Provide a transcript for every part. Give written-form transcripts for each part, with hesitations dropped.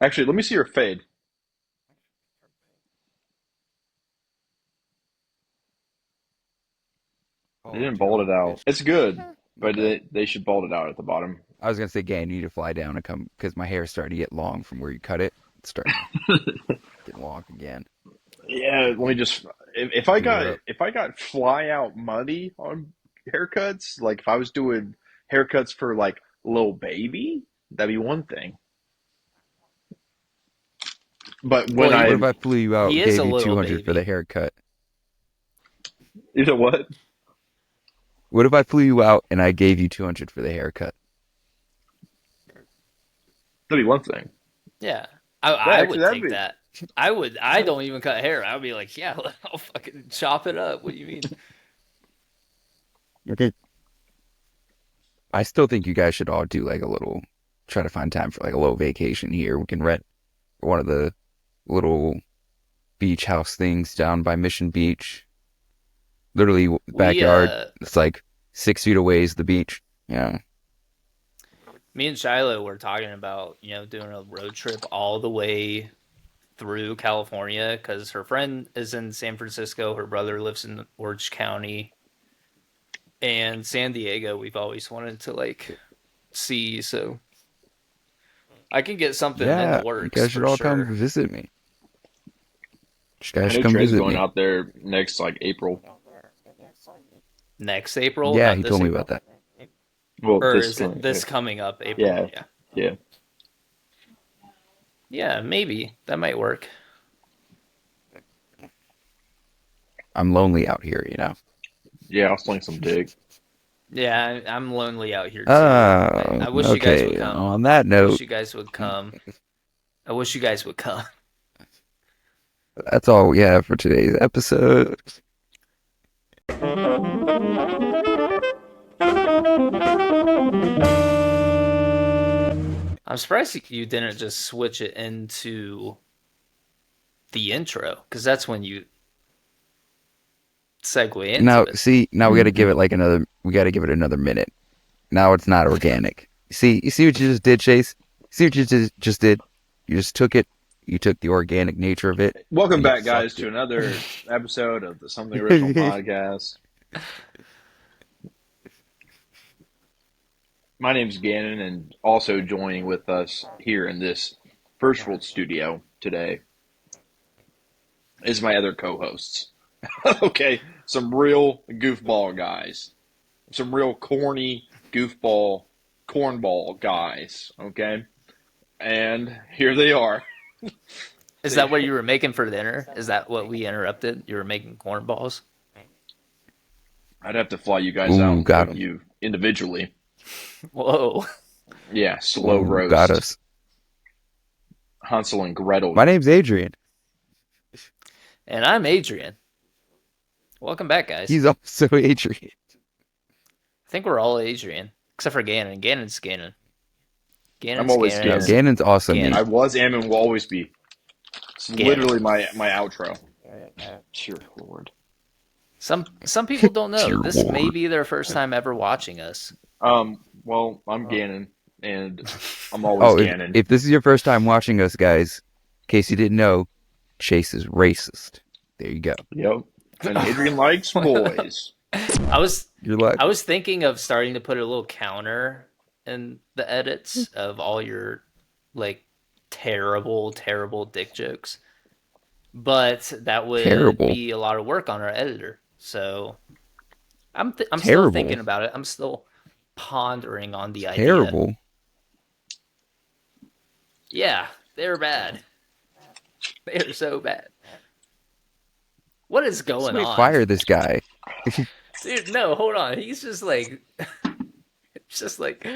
Actually, let me see your fade. They Oh, didn't dude, I'm bald a it out. bitch. It's good, but Okay. they should bald it out at the bottom. I was gonna say, Gan, you need to fly down and come because my hair is starting to get long from where you cut it. It's starting to get long again. Yeah, let me just Do it up. if I got fly out money on haircuts, like if I was doing haircuts for like little baby, that'd be one thing. But Well, when What I if I flew you out he and is a gave you little 200 for the baby. haircut? you know what? What if I flew you out and I gave you 200 for the haircut? That'd be one thing. Yeah, That I actually would that'd take be that. I would. I don't even cut hair. I would be like, yeah, I'll fucking chop it up. What do you mean? Okay. I still think you guys should all do like a little, try to find time for like a little vacation here. We can rent one of the little beach house things down by Mission Beach. Literally We backyard. It's like 6 feet away is the beach. Yeah. me and Shiloh were talking about doing a road trip all the way through California because her friend is in San Francisco, her brother lives in Orange County, and San Diego. We've always wanted to like see, so I can get something in the Yeah. You works guys should for all come sure. visit me. You guys I should know come Trey's visit going me. out there next like April. Next April, Yeah, not he this told me about April, that. Well, or this is it coming this coming up April? yeah, Yeah, yeah. yeah, maybe that might work. I'm lonely out here, you know. Yeah, I'll sling some dick. Yeah, I'm lonely out here too. Oh, I wish you guys would okay. come. On that I wish note, you guys would come. I wish you guys would come. that's all we have for today's episode. I'm surprised you didn't just switch it into the intro because that's when you segue into Now, it. see, now we got to give it like another. We got to give it another minute. Now it's not organic. You see what you just did, Chase. See what you just did. You just took it. You took the organic nature of it, Welcome and you back, guys, fucked to it. another episode of the Something Original podcast. My name's Gannon, and also joining with us here in this First World studio today is my other co-hosts. Okay, some real goofball guys, some real corny goofball cornball guys. Okay, and here they are. Is that what you were making for dinner? Is that what we interrupted? You were making cornballs? I'd have to fly you guys out Ooh, and got cook him. you individually. Whoa. Yeah, slow Ooh, got roast. us. Hansel and Gretel. My name's Adrian. And I'm Adrian. Welcome back, guys. He's also Adrian. I think we're all Adrian, except for Gannon. Gannon's Gannon. I'm Gannon's always No, Gannon. Gannon's Gannon's also me. I Gannon. was, am, and will always be. It's Gannon. literally my outro. Dear Lord. Some people don't know. Dear This may Lord. be their first time ever watching us. Well, I'm Gannon, and I'm always Oh, Gannon. if this is your first time watching us, guys, in case you didn't know, Chase is racist. There you go. Yep. And Adrian likes boys. I was You're like I was thinking of starting to put a little counter in the edits of all your like terrible, terrible dick jokes, but that would terrible, be a lot of work on our editor. So I'm still terrible, thinking about it. I'm still pondering on the idea. terrible. Yeah, they're bad. They're so bad. What is going Somebody on? fire this guy. Dude, no, hold on. He's just like just like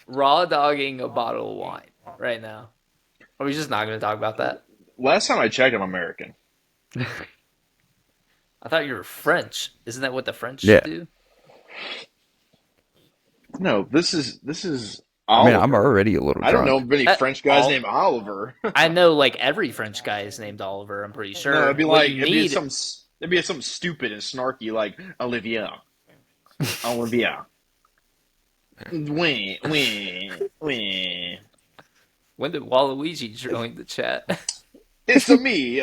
raw dogging a bottle of wine right now. Are we just not going to talk about that? Last time I checked, I'm American. I thought you were French. Isn't that what the French Yeah, do? No, this is I mean, I'm Oliver. already a little I don't know drunk. of any French guys All named Oliver. I know, like every French guy is named Oliver. I'm pretty No, sure. What you it'd be need, something stupid and snarky like Olivia. Olivia. Wee, wee, wee. When did Waluigi join the chat? It's a me.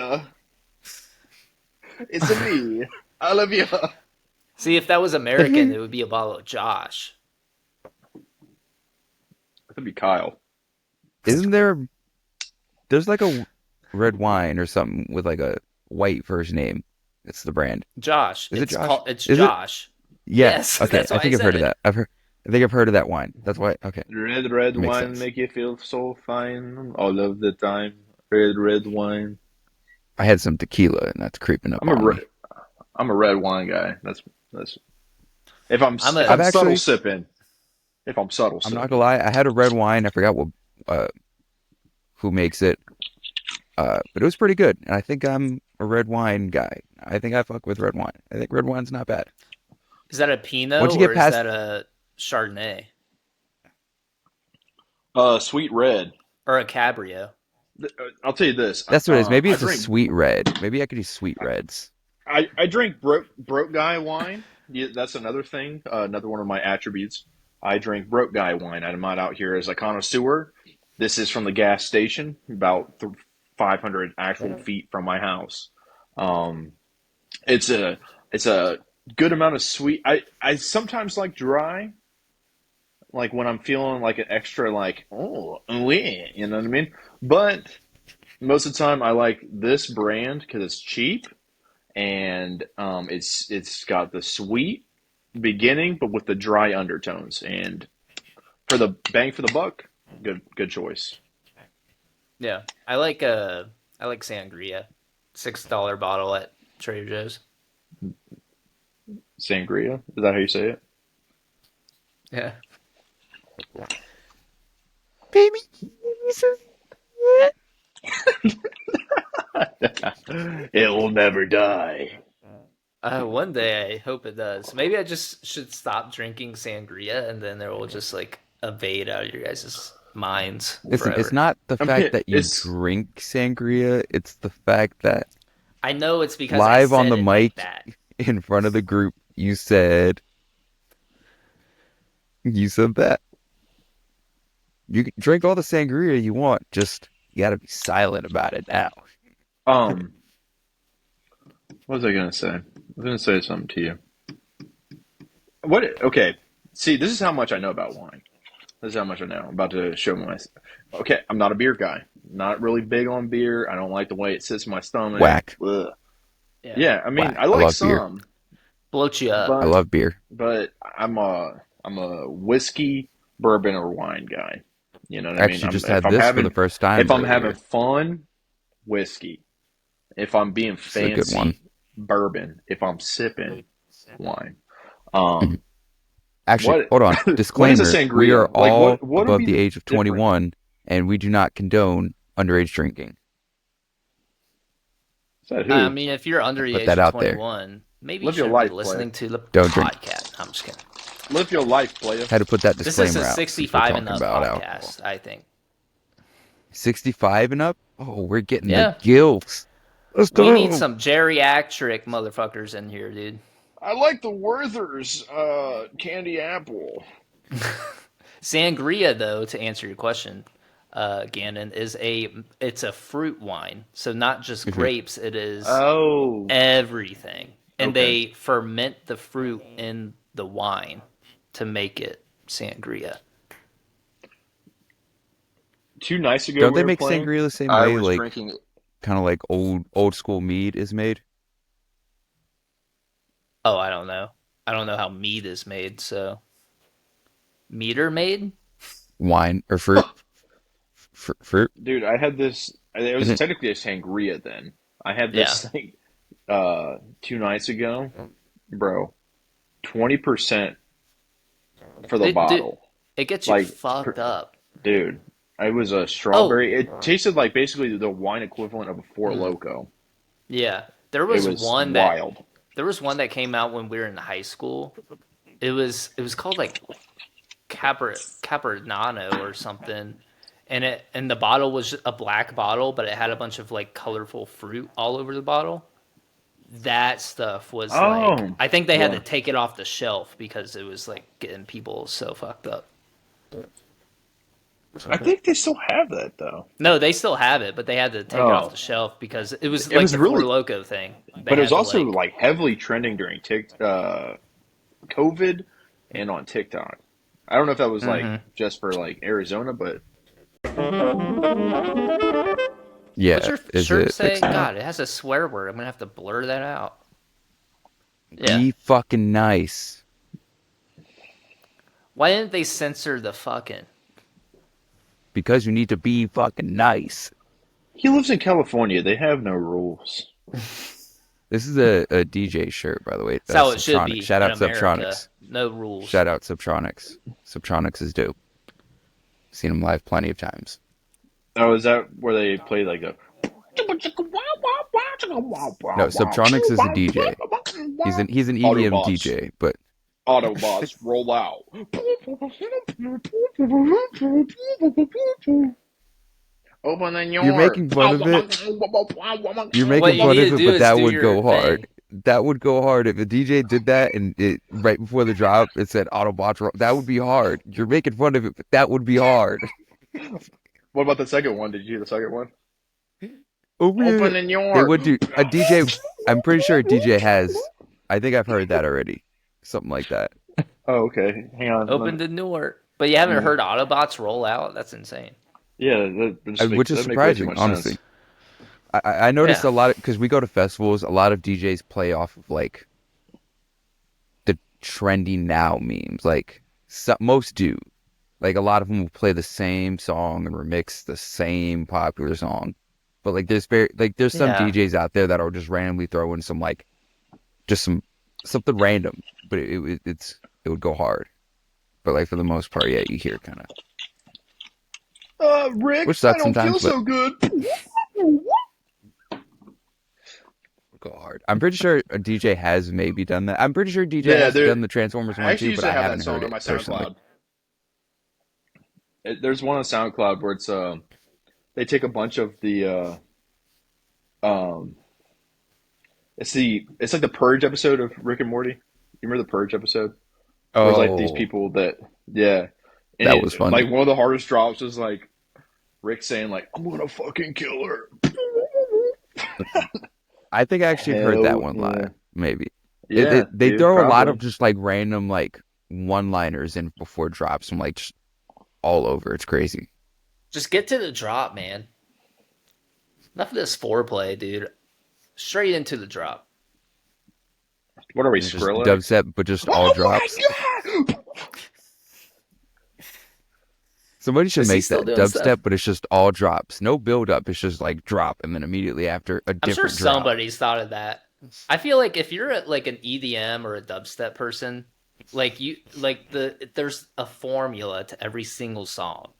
It's a me. I love you. See, if that was American, it would be a bottle of Josh. That'd be Kyle. Isn't there? There's like a red wine or something with like a white first name. It's the brand. Josh. Is it It's Josh? called. It's Is it? Josh. Yeah. Yes, Okay. that's I why I think I've heard of said. that. I've heard. I think I've heard of that wine. That's why. Okay. Red Makes wine sense. make you feel so fine all of the time. Red wine. I had some tequila and that's creeping up I'm a on red, me. I'm a red wine guy. That's if I'm I'm if a. I've I'm subtle actually. sipping. If I'm subtle I'm not gonna sipping. lie. I had a red wine. I forgot what uh, who makes it. But it was pretty good. And I think I'm a red wine guy. I think I fuck with red wine. I think red wine's not bad. Is that a Pinot Once you or get is past, that a Chardonnay Sweet red. or a Cabrio? I'll tell you this. that's what it is. Maybe I it's a drink sweet red. Maybe I could do sweet reds. I drink broke guy wine. Yeah, that's another thing. Another one of my attributes. I drink broke guy wine. I'm not out here as a connoisseur. This is from the gas station, about 500 actual feet from my house. Um, it's a good amount of sweet. I sometimes like dry, like when I'm feeling like an extra like yeah, you know what I mean. But most of the time, I like this brand because it's cheap and it's got the sweet beginning, but with the dry undertones. And for the bang for the buck, good choice. Yeah, I like sangria, $6 bottle at Trader Joe's. Sangria, is that how you say it? Yeah, Baby. It will never die. one day I hope it does. Maybe I just should stop drinking sangria, and then it will just like evade out of your guys' minds Listen, it's forever. not the I fact mean, that you it's drink sangria. It's the fact that I know it's because I live on said the it like mic that. in front of the group, you said that. You can drink all the sangria you want. Just you got to be silent about it now. um. What was I gonna say? I was gonna say something to you. What? Okay. See, this is how much I know about wine. This is how much I know. I'm about to show my. Okay, I'm not a beer guy. Not really big on beer. I don't like the way it sits in my stomach. Whack, Ugh. Yeah, Yeah, I mean, whack. I I like love beer. some, bloat you up. I but love beer. but I'm a whiskey, bourbon, or wine guy. You know what I mean? Actually, I'm just if had I'm this for the having first time if I'm having earlier. fun, whiskey. If I'm being This is a good one. fancy, bourbon. If I'm sipping, wine. Mhm. Um, Actually, what hold on. what is a Disclaimer: we are sangria? Like all what would above be the the age of different? 21, and we do not condone underage drinking. Is that I who? mean, if you're under the Put age that of out there. 21, maybe you Live your shouldn't be life, player. listening to the Don't drink. podcast. I'm just kidding. Live your life, player. Had to put that This is disclaimer a out since we're 65 and talking up about alcohol. podcast, I think. 65 and up? Oh, we're getting the Yeah, gills. Let's we need go. some geriatric motherfuckers in here, dude. I like the Werther's candy apple. Sangria, though, to answer your question, Gannon, it's a fruit wine. So not just Mhm. grapes, it is Oh, everything. And okay. they ferment the fruit in the wine to make it sangria. 2 nights ago Don't we they were make playing. sangria the same I way, was like drinking. kind of like old school mead is made? Oh, I don't know. I don't know how mead is made, so meter made? Wine or fruit? Fruit? Dude, I had this. It was Isn't technically a sangria then. I had Yeah. this thing 2 nights ago, bro. 20% for the Dude, bottle. it gets you Like, fucked up. dude, it was a Oh, strawberry. It tasted like basically the wine equivalent of a Four mm, Loko. yeah. It was wild. There was one that came out when we were in high school. It was called like Capernano or something. And the bottle was a black bottle, but it had a bunch of like colorful fruit all over the bottle. That stuff was like Oh, I think they had to yeah. take it off the shelf because it was like getting people so fucked up. I think they still have that though. No, they still have it, but they had to take it off Oh, the shelf because it was it like was the Four really, Loco thing. They but it was had to also like, like heavily trending during COVID and on TikTok. I don't know if that was like hmm just for like Arizona, but what's Yeah, your is shirt it say? fixed now? God, it has a swear word. I'm gonna have to blur that out. Yeah. Be fucking nice. Why didn't they censor the fucking? Because you need to be fucking nice. he lives in California. They have no rules. This is a DJ shirt, by the way. That's how it should Subtronics. be Shout in out America. Subtronics. No rules. Shout out Subtronics. Subtronics is dope. Seen him live plenty of times. Oh, is that where they play like a? No, Subtronics is a DJ. He's an EDM Autobots, DJ, but Autobots, roll out. Open you're your. making fun of it. You're What making you fun need of to it, do but is that do would your go hard. thing. That would go hard if a DJ did that and it right before the drop it said Autobots. That would be hard. You're making fun of it, but that would be hard. What about the second one? Did you hear the second one? Over here, Open they your. would do a DJ. I'm pretty sure a DJ has. I think I've heard that already. Something like that. Oh, okay. Hang on. Open the door. But you haven't Yeah, heard Autobots roll out? That's insane. yeah. Which is That make way too surprising, much sense. honestly. I noticed Yeah. a lot of because we go to festivals. A lot of DJs play off of like the trendy now memes. Like most do. Like a lot of them will play the same song and remix the same popular song. But like there's some Yeah. DJs out there that'll just randomly throw in some like just something random, but it would go hard. But like for the most part, yeah, you hear kind of Rick, which I sucks don't feel sometimes, but so good. go hard. I'm pretty sure a DJ has maybe done that. I'm pretty sure DJ Yeah, has done the Transformers I one actually too, used but to I have that haven't heard song on it my personally. SoundCloud. There's one on SoundCloud where they take a bunch of the um it's like the Purge episode of Rick and Morty. You remember the Purge episode? Where it's like these Oh, people that yeah. And that was like funny. one of the hardest drops was like Rick saying like I'm gonna fucking kill her. I think I actually have heard that Hell one yeah. live. Maybe Yeah, they dude, throw a lot of probably. just like random like one-liners in before drops from like just all over. It's crazy. Just get to the drop, man. Enough of this foreplay, dude. Straight into the drop. What are we, It's just Skrillex? dubstep, but just all Oh drops. my god! Somebody should Is he make still that doing stuff? dubstep, but it's just all drops. No build up. It's just like drop, and then immediately after a I'm sure different drop. somebody's thought of that. I feel like if you're like an EDM or a dubstep person, like you like there's a formula to every single song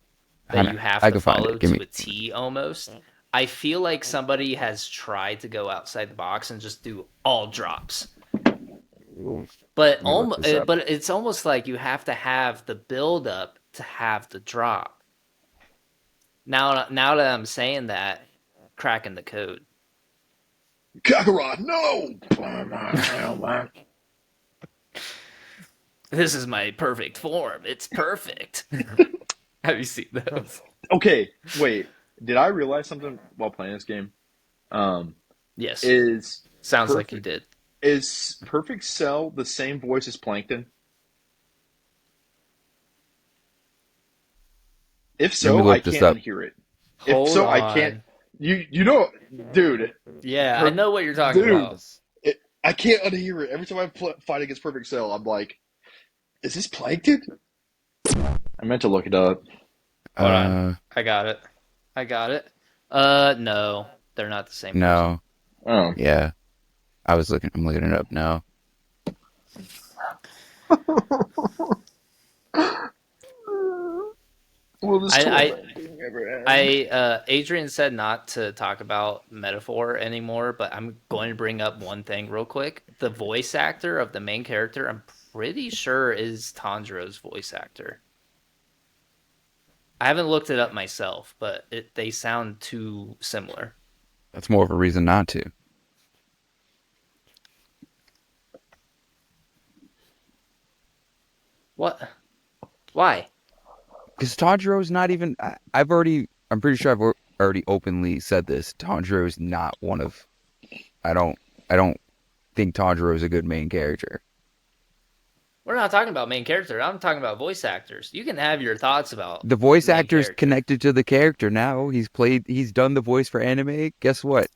that you have I to can find follow it. Give to me. a T almost. I feel like somebody has tried to go outside the box and just do all drops. But Let me look this up. but it's almost like you have to have the build up to have the drop. Now that I'm saying that, cracking the code. Kakarot, no! This is my perfect form. It's perfect. Have you seen those? Okay, wait. Did I realize something while playing this game? Um, Yes. is Sounds like you perfect did. is Perfect Cell the same voice as Plankton? If Let me so, I look this can't up. unhear it. If Hold so, I can't. on. You know, dude, Yeah, I per, know what you're talking dude, about. I can't unhear it. Every time I fight against Perfect Cell, I'm like, is this Plankton? I meant to look it up. Hold on. Uh, I got it. I got it. No. They're not the same person. no. Oh, Yeah, I'm looking it up now. will this I tormenting ever end? Adrian said not to talk about metaphor anymore, but I'm going to bring up one thing real quick. The voice actor of the main character, I'm pretty sure is Tanjiro's voice actor. I haven't looked it up myself, but they sound too similar. That's more of a reason not to. What? Why? Because Tanjiro's not even. I've already. I'm pretty sure already openly said this. Tanjiro's not one of. I don't. I don't think Tanjiro's a good main character. We're not talking about main character. I'm talking about voice actors. You can have your thoughts about The voice main actor's character. connected to the character now. He's done the voice for anime. Guess what?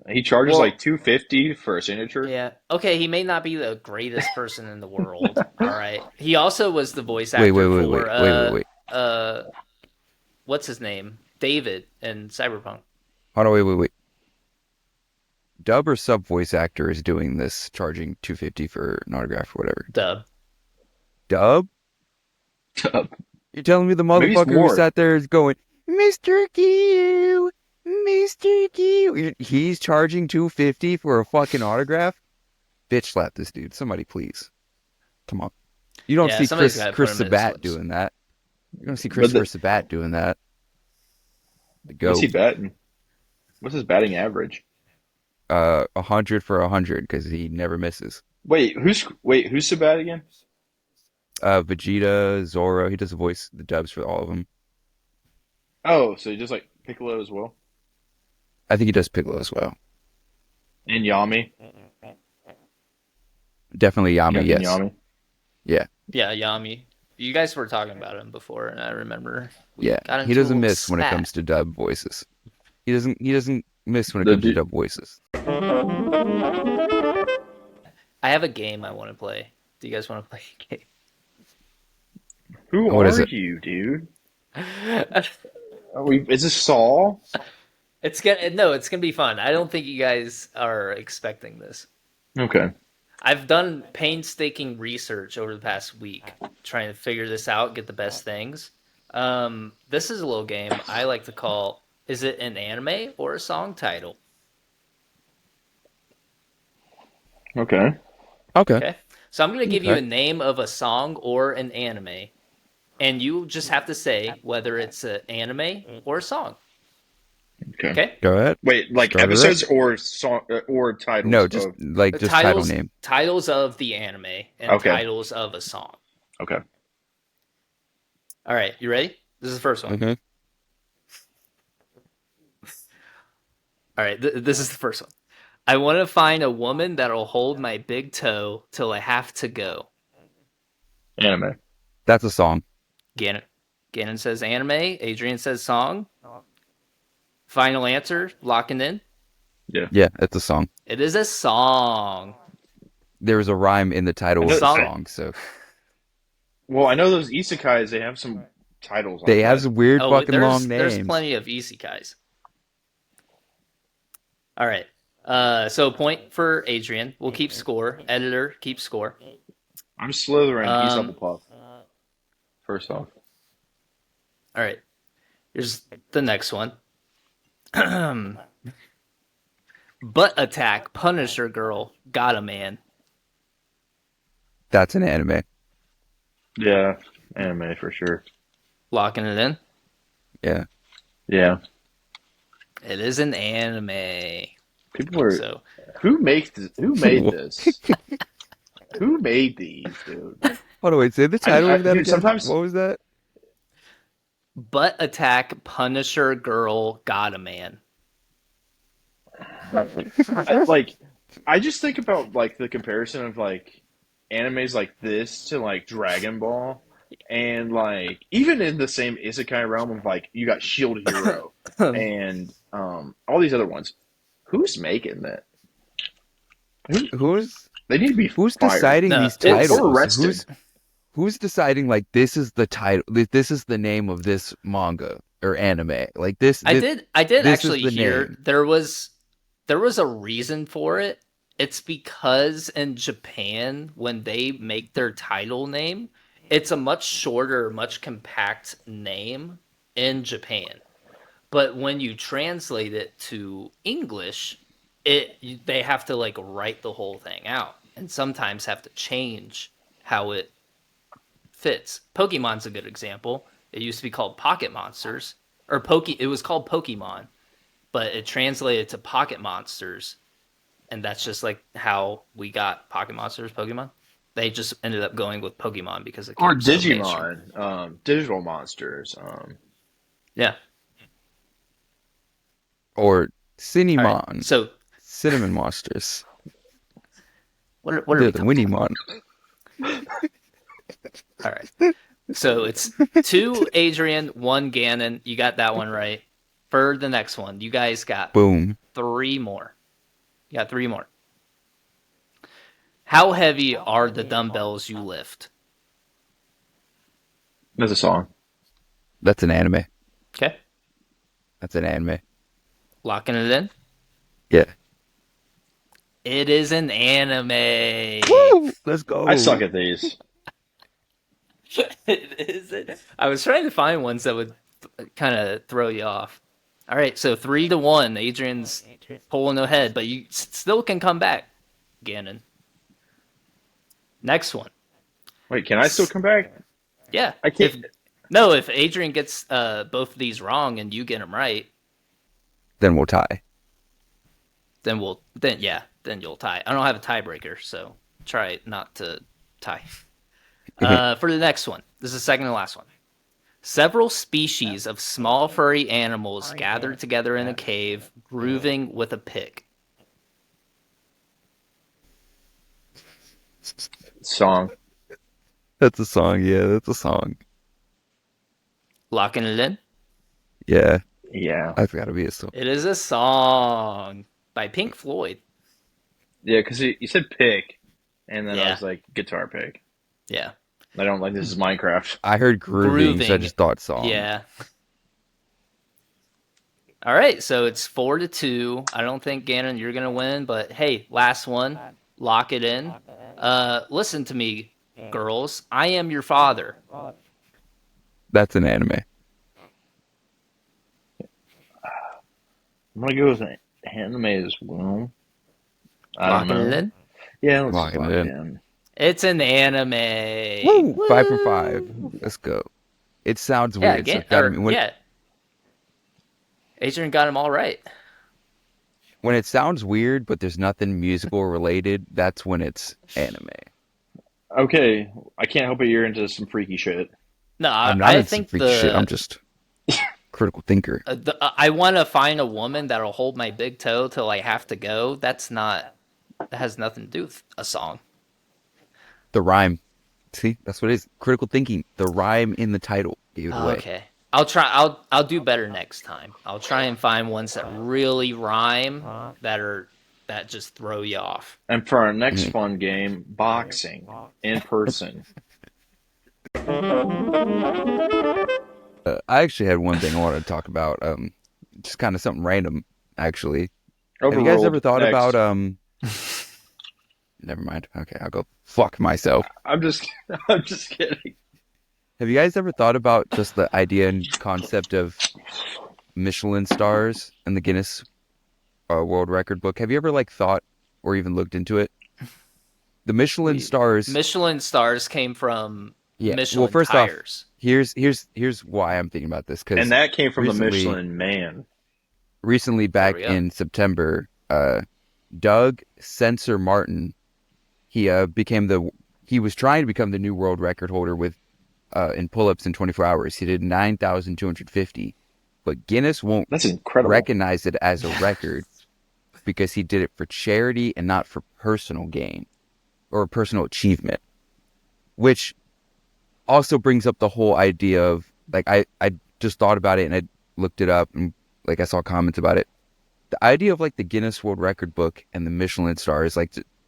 He charges like Well, 250 for a signature. yeah. Okay, he may not be the greatest person in the world. All right. He also was the voice Wait, wait, actor wait, for wait, wait, wait, wait. uh what's his name? David in Cyberpunk. Hold on, wait, wait, wait. Dub or sub voice actor is doing this, charging 250 for an autograph or whatever. Dub. Dub? You're telling me the Maybe it's motherfucker who more. sat there is going, Mr. Q, Mr. Q. He's charging 250 for a fucking autograph? Bitch slap this dude. Somebody please. Come on. You don't Yeah, see somebody's got to put Chris him in his Sabat place. doing that. You don't see But Christopher Sabat doing that. The what's he GOAT. batting? What's his batting average? 100 for 100 because he never misses. Who's Sabat again? Vegeta, Zoro, he does the dubs for all of them. Oh, so just like Piccolo as well, I think he does Piccolo as well. and Yami, Definitely Yami, Captain yes. Yami. Yeah, Yeah, Yami. You guys were talking about him before, and I remember we yeah. got He into a doesn't little miss when it spat. comes to dub voices. He doesn't miss when it The comes to dude, dub voices. I have a game I want to play. Do you guys want to play who What is are it? you, dude? a game? Is this Saul? It's gonna be fun. I don't think you guys are expecting this. Okay. I've done painstaking research over the past week trying to figure this out, get the best things. This is a little game I like to call, is it an anime or a song title? Okay. Okay, Okay. So I'm going to give you okay. a name of a song or an anime, and you just have to say whether it's an anime or a song. Okay. Okay? Go ahead. Wait, like Start her up. episodes or song or No, titles just of? like The just title titles name. titles of the anime and Okay. titles of a song. Okay. All right, you ready? This is the first one. Okay. All right, this is the first one. I want to find a woman that'll hold my big toe till I have to go. Anime. That's a song. Gannon. Gannon says anime. Adrian says song. Final answer, locking in. Yeah. Yeah, it's a song. It is a song. There's a rhyme in the I title of know. the Song. song, so Well, I know those isekais. They have some titles they like have that. some weird Oh, fucking long there's names. plenty of isekais. All right. So point for Adrian. We'll keep score. Editor, keep score. I'm Slytherin. He's Um, Hufflepuff. First off. all right. Here's the next one. Butt attack, Punisher girl, got a man. That's an anime. Yeah. Anime for sure. Locking it in. Yeah. Yeah. It is an anime. People are. So Who makes this? Who made this? Who made these, dude? Hold on, wait, say the title of that Dude, again. sometimes What was that? butt attack, Punisher girl, got a man. like I just think about like the comparison of like animes like this to like Dragon Ball, and like even in the same isekai realm of like you got Shield Hero and all these other ones. Who's making that? Who Who's they need to be who's fired deciding No, these it's or titles? arrested. Who's deciding like this is the title? This is the name of this manga or anime? Like this I this did I did this is actually the hear name. there was a reason for it. It's because in Japan when they make their title name, it's a much shorter, much compact name in Japan. But when you translate it to English, they have to like write the whole thing out and sometimes have to change how it fits. Pokemon's a good example. It used to be called Pocket Monsters or it was called Pokemon, but it translated to Pocket Monsters, and that's just like how we got Pocket Monsters Pokemon. They just ended up going with Pokemon because it Or came so mainstream. Digimon, digital monsters. Yeah. Or All right. Cinnamon, So Cinnamon Monsters. what are They're we the talking about? Winnie All right. So it's 2 Adrian, 1 Gannon. You got that one right. For the next one, you guys got Boom. 3 more. You got 3 more. How heavy are the dumbbells you lift? That's a song. That's an anime. Okay. That's an anime. Locking it in. Yeah. It is an anime. Woo! Let's I suck go. at these. It is it. I was trying to find ones that would kind of throw you off. All right, so 3-1. Adrian's pulling ahead, but you still can come back, Gannon. Next one. Wait, can I still come back? Yeah. I If can't. no, if Adrian gets both of these wrong and you get them right, Then we'll tie. then you'll tie. I don't have a tiebreaker, so try not to tie. For the next one, this is the second and last one. Several species of small furry animals gathered together in a cave, grooving with a pick. Song. That's a song. Yeah, that's a song. Locking it in. Yeah, Yeah. I've got to be a song. It is a song by Pink Floyd. Yeah, because you said pick, and then I Yeah, was like, guitar pick. yeah. I don't like this is Minecraft. I heard grooving, so I Grooving. just thought song. Yeah. All right, so it's 4-2. I don't think Gannon you're gonna win, but hey, last one, lock it in. Listen to me, girls. I am your father. That's an anime. I'm gonna go with an anime as well. I don't Locking it know. in. Yeah, let's just Locking lock it it in. in. It's an anime. Woo! 5 for 5. Woo! Let's go. It sounds Yeah, weird, so it's gotta be yeah. Adrian got them all right. when it sounds weird, but there's nothing musical related. That's when it's anime. Okay, I can't help it. You're into some freaky shit. No, I'm not I into some think freaky shit. I'm just critical thinker. I want to find a woman that'll hold my big toe till I have to go. That has nothing to do with a song. The rhyme. See, that's what it is. Critical thinking. The rhyme in the title gave it away. Okay. I'll try. I'll do better next time. I'll try and find ones that really rhyme that just throw you off. And for our next Mhm. fun game, boxing in person. I actually had one thing I wanted to talk about. Just kind of something random, actually. Have you guys ever Overruled. thought Next. about Never mind. Okay, I'll go fuck myself. I'm just, I'm just kidding. Have you guys ever thought about just the idea and concept of Michelin stars in the Guinness World Record book? Have you ever thought or even looked into it? The Michelin stars. Michelin stars came from Yeah. Michelin Well, first tires. off, here's why I'm thinking about this And because that came from the recently, Michelin Man. back we go. in September, Doug Sensor Martin, he was trying to become the new world record holder with in pull-ups in 24 hours. He did 9,250, but Guinness won't That's incredible. recognize it as a record because he did it for charity and not for personal gain or personal achievement, which also brings up the whole idea of I just thought about it and I looked it up and I saw comments about it. The idea of the Guinness World Record book and the Michelin stars,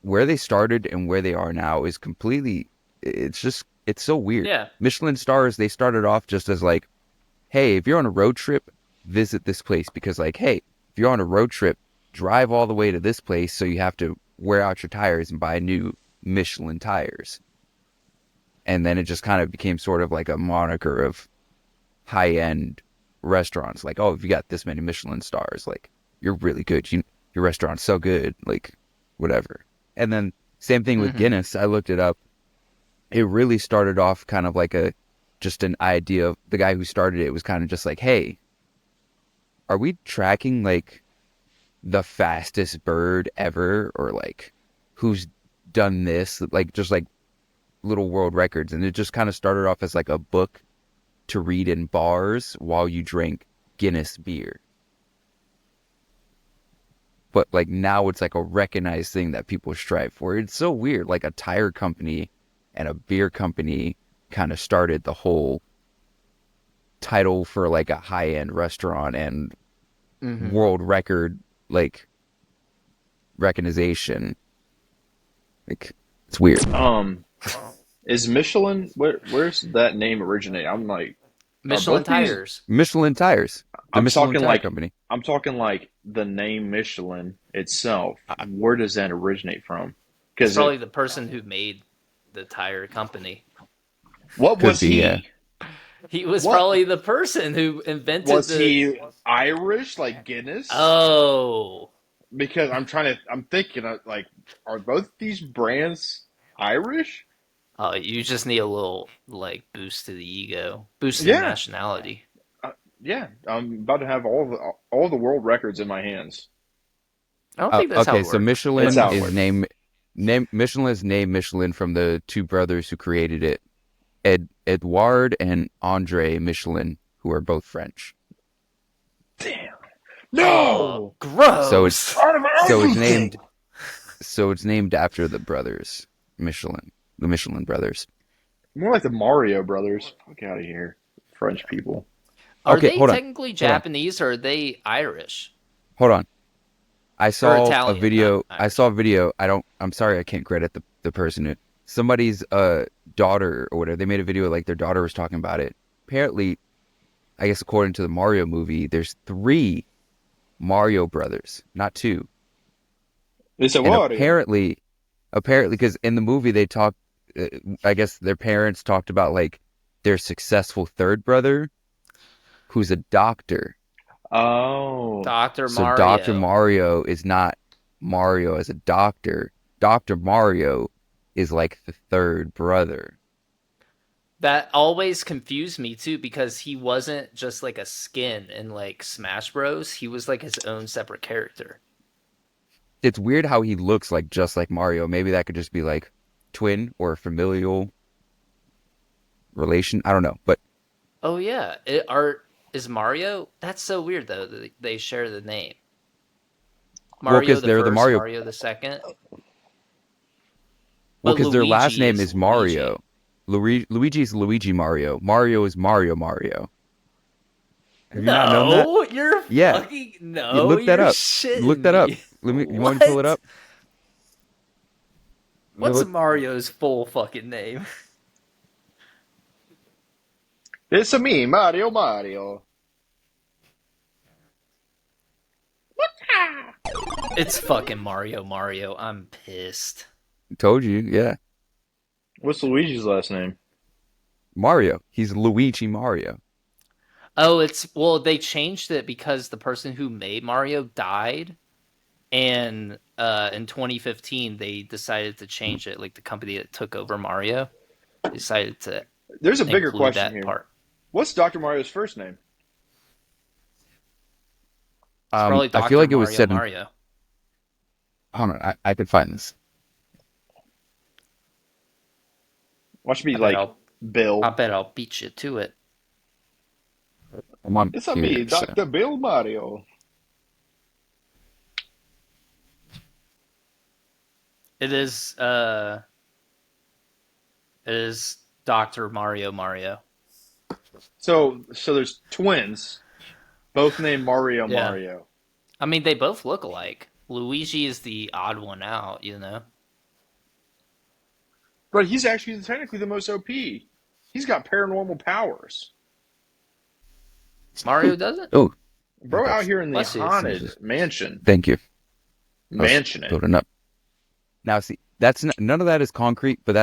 where they started and where they are now is completely, it's so weird. Yeah. Michelin stars, they started off just as hey, if you're on a road trip, visit this place because hey, if you're on a road trip, drive all the way to this place so you have to wear out your tires and buy new Michelin tires. And then it just kind of became sort of a moniker of high-end restaurants. Oh, if you got this many Michelin stars, you're really good. Your restaurant's so good, whatever. And then same thing with Guinness. I looked it up. It really started off kind of just an idea of the guy who started it was kind of just hey, are we tracking the fastest bird ever or who's done this? little world records, and it just kind of started off as like a book to read in bars while you drank Guinness beer. But like now it's like a recognized thing that people strive for. It's so weird. Like a tire company and a beer company kind of started the whole title for like a high-end restaurant and Mm-hmm. world record like recognition. Like it's weird. Is Michelin? Where's that name originate? I'm like, are Michelin both these? tires. Michelin tires, the I'm Michelin talking tire like, company. I'm talking like the name Michelin itself. Where does that originate from? It's Because probably the person who made the tire company. what Could was be, yeah. he? He was What probably the person who invented was the. he? Irish, like Guinness? Oh, Because I'm thinking like, are both these brands Irish? oh, you just need a little like boost to the ego, boost to the Yeah, nationality. uh, yeah. I'm about to have all the world records in my hands. I don't think that's how Okay, it so works. It's Michelin how it is works. name Michelin is named Michelin from the two brothers who created it, Edouard and Andre Michelin, who are both French. Damn. Oh, No. So it's gross. Out of so it's named everything. so it's named after the brothers Michelin, the Michelin brothers. More like the Mario Brothers. Fuck out of here, French people. Are Okay, they hold on, technically hold on, Japanese or are they Irish hold on. or Italian? Not I saw Irish. a video. I'm sorry, I can't credit the person. Somebody's daughter or whatever. They made a video like their daughter was talking about it. Apparently, I guess according to the Mario movie, there's three Mario brothers, not two. It's a And Mario. apparently, because in the movie they talk, I guess their parents talked about like their successful third brother, who's a doctor. Oh, Dr. So Dr. Mario. Mario is not Mario as a doctor. Dr. Mario is like the third brother. That always confused me too because he wasn't just like a skin in like Smash Bros. He was like his own separate character. It's weird how he looks like just like Mario. Maybe that could just be like twin or familial relation. I don't know. But Oh yeah, is Mario? That's so weird though. That they share the name. well, Mario because the they're the first, Mario. Mario the second, Well, but because their last Luigi name is is Luigi. Mario. Luigi's Luigi Mario. Mario is Mario Mario. Have you not known that? No, you're Yeah. fucking You no, look that you're up. shitting Look that up. me. Let me. You want me to pull it What? up? What's Look. Mario's full fucking name? it's a me, Mario, Mario. It's fucking Mario Mario. I'm pissed. Told you. Yeah. What's Luigi's last name? Mario. He's Luigi Mario. Oh, it's well, they changed it because the person who made Mario died, and in 2015 they decided to change it. Like the company that took over Mario decided to There's a bigger include question that here. part. What's Dr. Mario's first name? It's probably I feel Doctor like it was Mario said in. Mario. Hold on. I could find this. Watch me I bet like I'll I Bill. bet I'll beat you to it. I'm on It's a here. me, So. Dr. Bill Mario. It is it is Doctor Mario Mario. So there's twins, both named Mario Yeah. Mario. I mean they both look alike. Luigi is the odd one out, you know. But he's actually technically the most OP. He's got paranormal powers. Mario doesn't? Oh, Bro okay. out here in the Bless you. haunted mansion. Thank you. I was Mansion it. building up. Now, see, that's none of that is concrete, but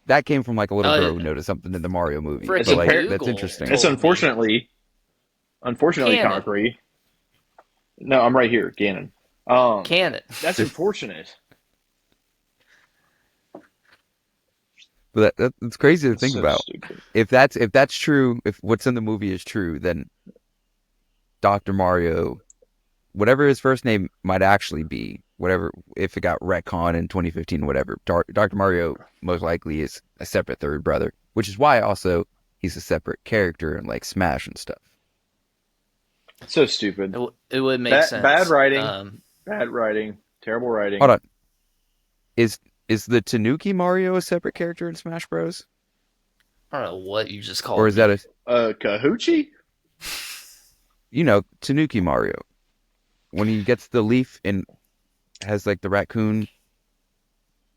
that came from like a little Uh, girl who noticed something in the Mario movie. It's But a Freaking like, par- that's Google interesting. it's told me. unfortunately Canon. concrete. No, I'm right here, Gannon. Um, Canon. that's unfortunate. But that's crazy to It's think so about. stupid. If that's true, if what's in the movie is true, then Dr. Mario whatever his first name might actually be, whatever, if it got retconned in 2015, whatever, Dr. Mario most likely is a separate third brother, which is why also he's a separate character in like Smash and stuff. So stupid. It would make sense. Bad writing. Bad writing. Terrible writing. Hold on. Is the Tanuki Mario a separate character in Smash Bros? I don't know what you just called Or is that Kahuchi? Tanuki Mario? When he gets the leaf and has like the raccoon.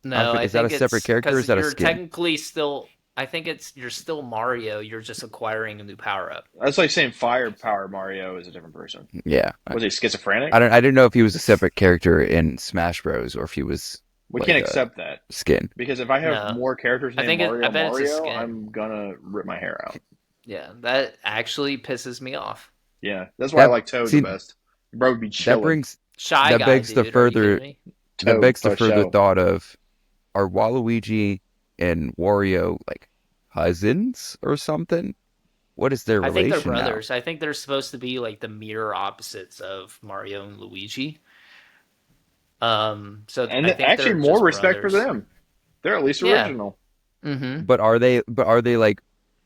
No, is that a separate character or is that a skin? You're technically still. I think you're still Mario. You're just acquiring a new power up. That's like saying Fire Power Mario is a different person. Yeah. Was he schizophrenic? I didn't know if he was a separate character in Smash Bros. Or if he was. We can't accept that skin. Because if I have more characters named Mario, I'm gonna rip my hair out. Yeah, that actually pisses me off. Yeah, that's why I like Toad the best. Bro would be chilling. That begs the further thought of, are Waluigi and Wario like cousins or something? What is their relation? I think they're brothers. Now? I think they're supposed to be like the mirror opposites of Mario and Luigi. Actually more respect for them. They're at least original. Mm-hmm. But are they like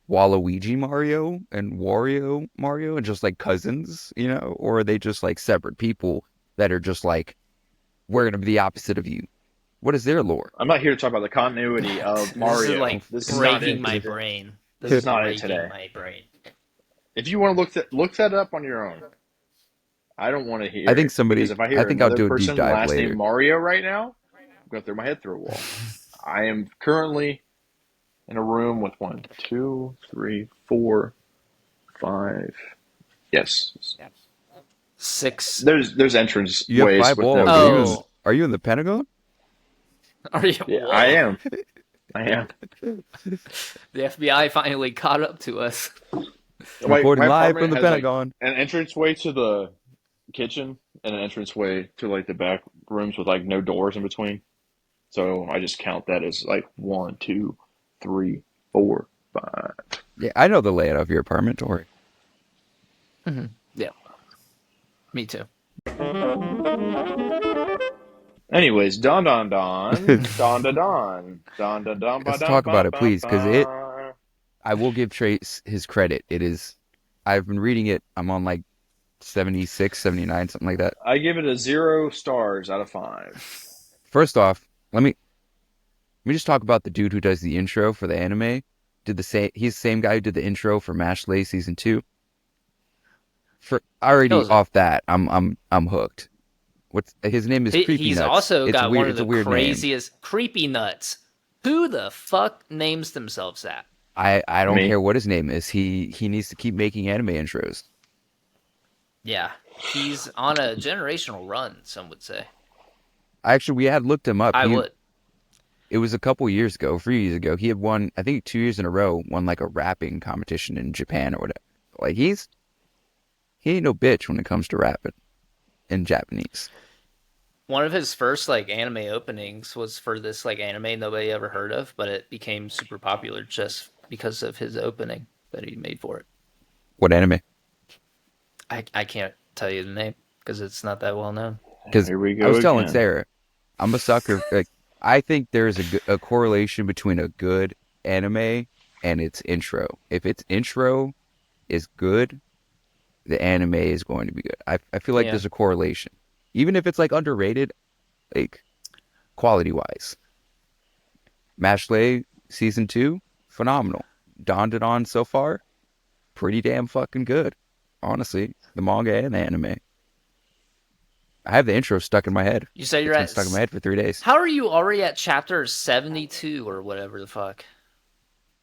Waluigi Mario and Wario Mario and just like cousins, or are they just like separate people that are just like, we're gonna be the opposite of you? What is their lore? I'm not here to talk about the continuity of Mario. This is breaking my brain. This is not it today. My brain. If you want to look that up on your own. I don't want to hear. I think because if I hear I'll do a person deep dive last later. name Mario right now, I'm going to throw my head through a wall. I am currently in a room with 1, 2, 3, 4, 5. Yes. 6. There's entrance you ways. Have 5 walls. No Are you in the Pentagon? Are you? Yeah, I am. The FBI finally caught up to us. Reporting live from the Pentagon. Like, an entranceway to the kitchen and an entranceway to like the back rooms with like no doors in between. So I just count that as like 1, 2, 3, 4, 5. Yeah, I know the layout of your apartment. Don't worry. Mm-hmm. Yeah, me too. Anyways, don. Let's talk about it, please, because I will give Trace his credit. I've been reading it. I'm on like 76, 79, something like that. I give it a 0 stars out of 5. First off, let me just talk about the dude who does the intro for the anime. He's the same guy who did the intro for Michelin season 2. Off that, I'm hooked. His name is Creepy He's Nuts. also it's got weird, one of the craziest Creepy Nuts. Who the fuck names themselves that? I don't care what his name is. He needs to keep making anime intros. Yeah, he's on a generational run, some would say. Actually, we had looked him up. I would. It was a couple years ago, 3 years ago. He had won, I think 2 years in a row, won like a rapping competition in Japan or whatever. Like he ain't no bitch when it comes to rapping in Japanese. One of his first like anime openings was for this like anime nobody ever heard of, but it became super popular just because of his opening that he made for it. What anime? I can't tell you the name because it's not that well known. Because I was telling Sarah, I'm a sucker. Like, I think there's a correlation between a good anime and its intro. If its intro is good, the anime is going to be good. I feel like there's a correlation. Even if it's like underrated, like quality wise. Michelin season 2, phenomenal. Dawned it on so far, pretty damn fucking good. Honestly, the manga and the anime. I have the intro stuck in my head. You say it's been stuck in my head for 3 days. How are you already at chapter 72 or whatever the fuck?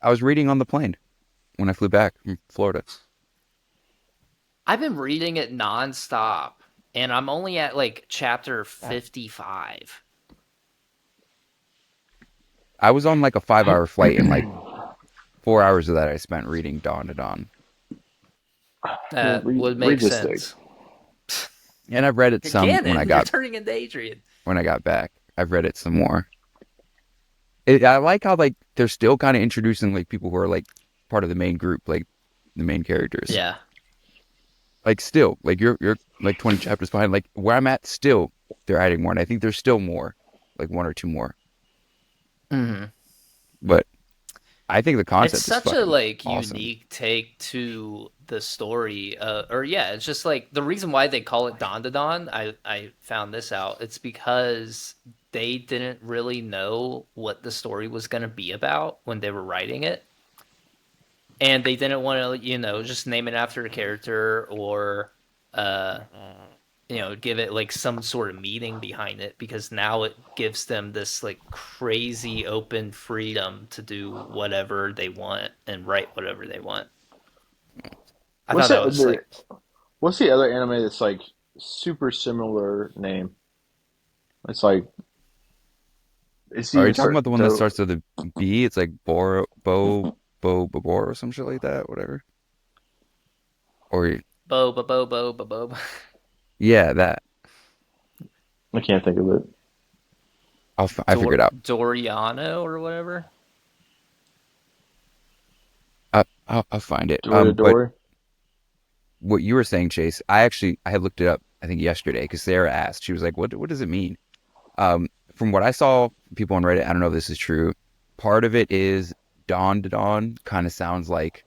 I was reading on the plane when I flew back from Florida. I've been reading it nonstop, and I'm only at like chapter 55. I was on like a 5-hour flight, and like 4 hours of that I spent reading Dawn to Dawn. That would make sense. And I've read it some Gannon, when I got turning into Adrian. When I got back. I've read it some more. I like how like they're still kind of introducing like people who are like part of the main group, like the main characters. Yeah. like still, like you're like 20 chapters behind. Like where I'm at, still they're adding more, and I think there's still more, like one or two more. Hmm. But I think the It's concept is such a fucking like awesome. unique take to the story, or yeah, it's just like the reason why they call it Don to Don. I found this out. It's because they didn't really know what the story was going to be about when they were writing it, and they didn't want to just name it after a character or uh give it like some sort of meaning behind it because now it gives them this like crazy open freedom to do whatever they want and write whatever they want. I What's thought that that? was like What's the other anime that's like super similar name? It's like it's Are even you talking start about the one that to. starts with a B? It's like Bor or some shit like that, whatever. Or bo. yeah, that. I can't think of it. I figured it out. Doriano or whatever. I'll find it. Dory But Dory. what you were saying, Chase, I had looked it up. I think yesterday because Sarah asked. She was like, "What does it mean?" From what I saw, people on Reddit, I don't know if this is true. Part of it is dawn to dawn, kind of sounds like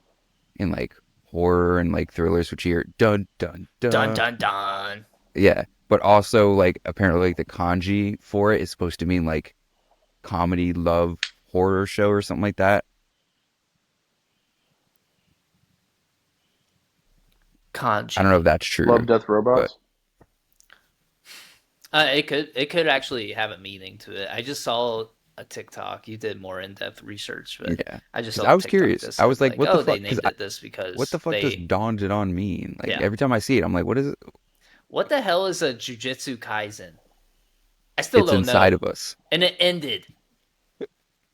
in like horror and like thrillers, which you hear dun dun Dun dun. dun dun. Yeah, but also like apparently like the kanji for it is supposed to mean like comedy, love, horror show or something like that. I don't know if Kanji. that's true, Love Death but Robots. It could actually have a meaning to it. I just saw a TikTok. You did more in depth research, but yeah. I just Because saw I a was TikTok curious. that I was said like, like, what the oh, they fuck? Because named it this what the because fuck does they dawn to dawn mean? Like yeah. every time I see it, I'm like, what is it? What the hell is a Jujutsu Kaisen? I still It's don't inside know. of us. And it ended.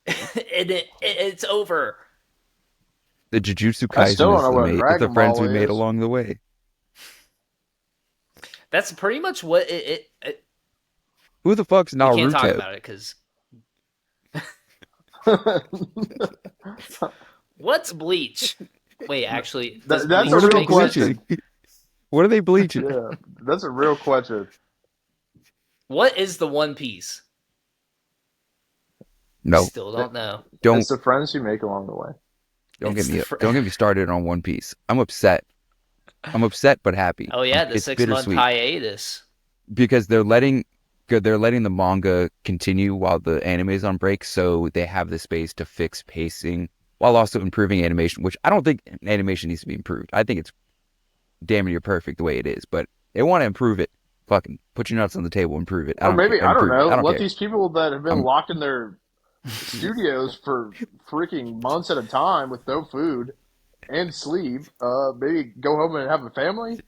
And it's over. The Jujutsu I still Kaisen don't is know the what mate with the Dragon friends Ball we made is. along the way. That's pretty much what it Who the fuck's we can't talk Naruto? about it because that, what's Bleach? Wait, actually, does that's a What are Bleach they real make sense? question. bleaching? What are they bleaching? Yeah, that's a real question. What is the One Piece? We No, still It, don't know. don't it's the friends you make along the way. It's the don't get me started on One Piece. I'm upset. I'm upset but happy. oh yeah, the It's 6 month bittersweet hiatus. because they're letting the manga continue while the anime is on break, so they have the space to fix pacing while also improving animation, which I don't think animation needs to be improved. I think it's damn near perfect the way it is, but they want to improve it. Fucking put your nuts on the table, improve it. I Or don't care. maybe I don't Improve it. know. I don't Let care. these people that have been I'm locked in their studios for freaking months at a time with no food and sleep, maybe go home and have a family.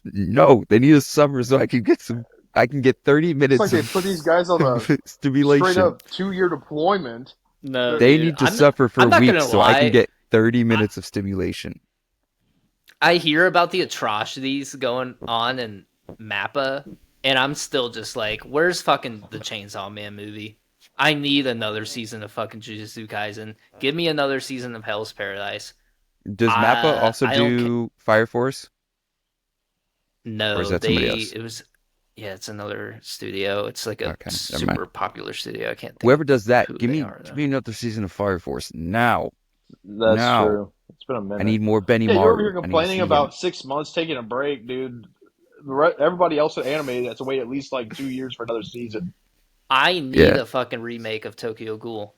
no, they need a summer so I can get 30 It's like minutes they put these guys on of a straight stimulation. up 2 year deployment. No, They dude, need to I'm suffer for I'm not weeks gonna so I can lie. get 30 I minutes of stimulation. I hear about the atrocities going on in Mappa, and I'm still just like, where's fucking the Chainsaw Man movie? I need another season of fucking Jujutsu Kaisen. Give me another season of Hell's Paradise. Does Mappa also I don't ca- do Fire Force? Or is No, that somebody they else? it was yeah, it's another studio. It's like a Okay, never mind. super popular studio. I can't think Whoever of does that, who they are give though. me another season of Fire Force now. That's Now. true. It's been a I minute. need more Benny Yeah, you're over Maru. here I need to complaining see him. about 6 months taking a break, dude. Everybody else in anime has to wait at least like 2 years for another season. I need Yeah. a fucking remake of Tokyo Ghoul.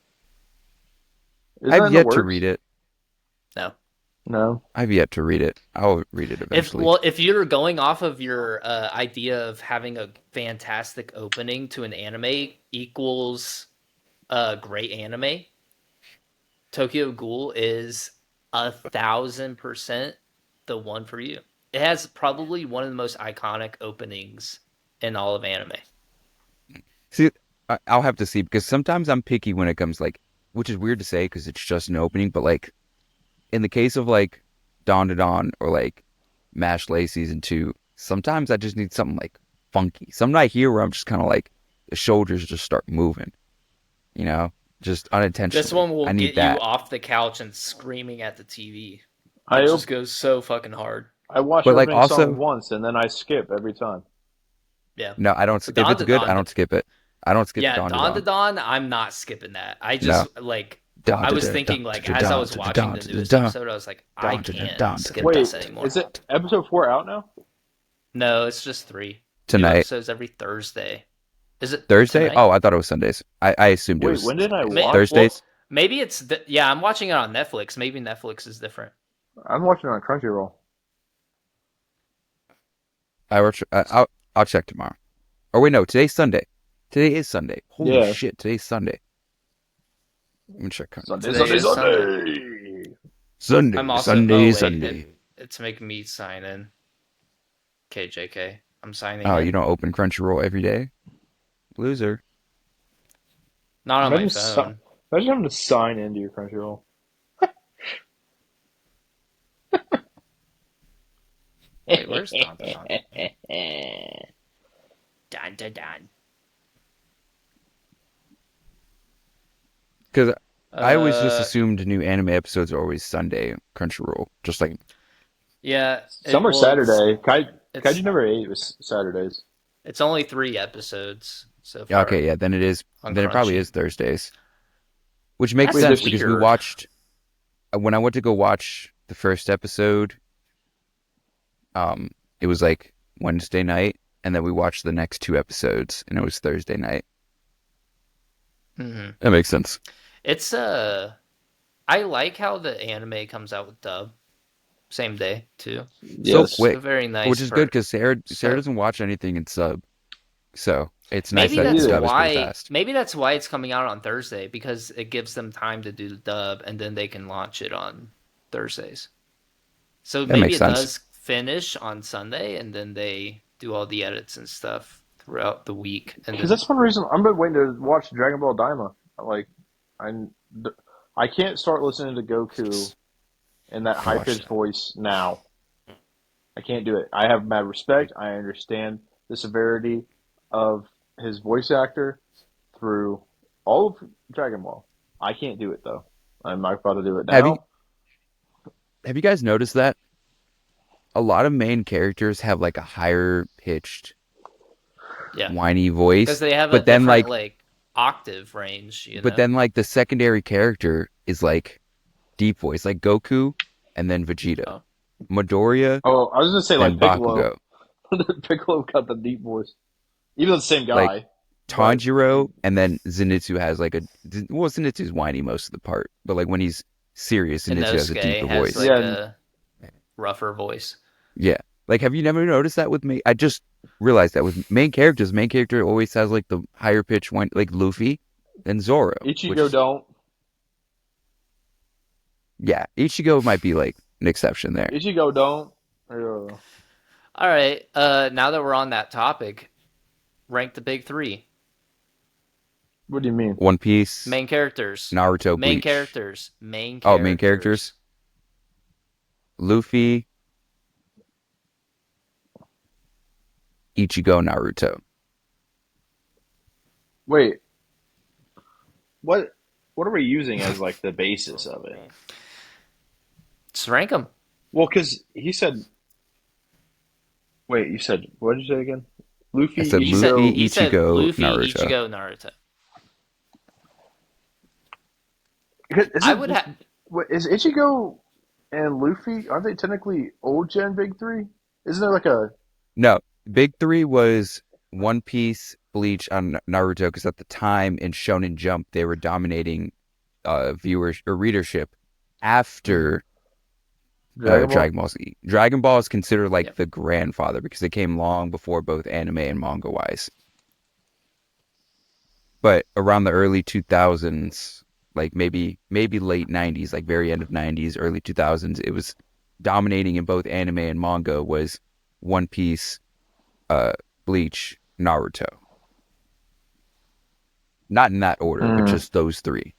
Isn't that I've in the yet to read works? it. No. No. I've yet to read it. I'll read it If eventually. well, if you're going off of your idea of having a fantastic opening to an anime equals a great anime, Tokyo Ghoul is 1,000% the one for you. It has probably one of the most iconic openings in all of anime. See, I'll have to see because sometimes I'm picky when it comes like, which is weird to say because it's just an opening, but like in the case of like Dawn to Dawn or like Mash Lay season two, sometimes I just need something like funky. Some night here where I'm just kind of like the shoulders just start moving, you know, just This unintentionally. one will I need get you that. off the couch and screaming at the TV. I It hope just goes so fucking hard. I watch But the like opening song also, once and then I skip every time. Yeah. no, I don't. If Dawn it's to good, I Dawn. don't skip it. I don't skip Yeah, Dawn to Dawn to Dawn. Dawn, I'm not skipping that. I No. just like Dawn I to was Dawn, thinking like to as I Dawn was to watching Dawn the to newest Dawn, episode, I was like, I Dawn to can't Dawn to skip Dawn this Wait, to anymore. is Dawn it episode 4 out now? No, it's just three new tonight. episodes every Thursday. Is it Thursday? tonight? Oh, I thought it was Sundays. I assumed it Wait, was when did I watch Well, it? Thursdays. maybe yeah. I'm watching it on Netflix. Maybe Netflix is different. I'm watching it on Crunchyroll. I'll check tomorrow. Or wait, no, today's Sunday. Today is Sunday. Holy Yeah. shit, today's Sunday. Let me check. Sunday, Today Sunday, is Sunday. Sunday. I'm Sunday, also. Oh Sunday, wait, Sunday. it's making me sign in. KJK. I'm signing Oh, you in. don't open Crunchyroll every day? Loser. Not on my Imagine, phone. imagine having to sign into your Crunchyroll. Wait, where's Don Don? Don Don Don. Because I always just Uh, assumed new anime episodes are always Sunday Crunchyroll. Just like, yeah. Some are Well, Saturday. it's Kaiju number 8 was Saturdays. it's only 3 episodes so yeah, far okay, yeah, then it is. on Then it probably Crunchy. is Thursdays, which makes That's Wait, sense there's because we weird. watched when I went to go watch the first episode. Um, it was like Wednesday night, and then we watched the next 2 episodes, and it was Thursday night. Hmm. That makes sense. It's I like how the anime comes out with dub same day too. So Yes. It's a quick, very which nice is good perk. because Sarah So doesn't watch anything in sub, so it's nice maybe that Me the that's either. dub is pretty why fast. maybe that's why it's coming out on Thursday because it gives them time to do the dub and then they can launch it on Thursdays. So That maybe makes it sense. does finish on Sunday and then they do all the edits and stuff throughout the week and Because then that's one reason I've been waiting to watch Dragon Ball Daima. Like, I, I can't start listening to Goku in that I high watched pitched that. voice now. I can't do it. I have mad respect. I understand the severity of his voice actor through all of Dragon Ball. I can't do it though. I'm not about to do it Have you now. have you guys noticed that a lot of main characters have like a higher pitched yeah, whiny because voice, they have a but then different like like octave range, you but know. then like the secondary character is like deep voice, like Goku and then Vegeta, Oh, Midoriya, Oh, I was gonna say then like Piccolo. Bakugo, Piccolo got the deep voice. Even though it's the same like guy, but Tanjiro, and then Zenitsu has like a well, Zenitsu's whiny most of the part, but like when he's serious, Zenitsu has a Inosuke deeper has voice. like yeah, a rougher voice. Yeah. Like, have you never noticed that with me? I just realized that with main characters, main character always has like the higher pitch one, like Luffy and Zoro, which Ichigo is, don't. yeah, Ichigo might be like an exception there. Ichigo don't. All right, now that we're on that topic, rank the big three. What do you mean? One Piece, Main characters. Naruto, Main Bleach. characters. Main Oh, main characters. characters. Luffy, Ichigo, Naruto. Wait, what? What are we using as like the basis of it? Just rank them. Well, because he said. Wait, you said what did you say again? I Luffy, said He said Luffy, Ichigo. he said Ichigo, Luffy, Naruto. Ichigo, Naruto. Is I it would have. is Ichigo and Luffy? Aren't they technically old gen big three? Isn't there like a No, big three was One Piece, Bleach, on Naruto, because at the time in Shonen Jump they were dominating viewers or readership after Dragon Ball? Dragon Ball Z. Dragon Ball is considered like Yep. the grandfather because it came long before both anime and manga wise. But around the early 2000s, like maybe late 90s, like very end of 90s, early 2000s, it was dominating in both anime and manga was One Piece, uh, Bleach, Naruto. Not in that order, but Hmm. just those three.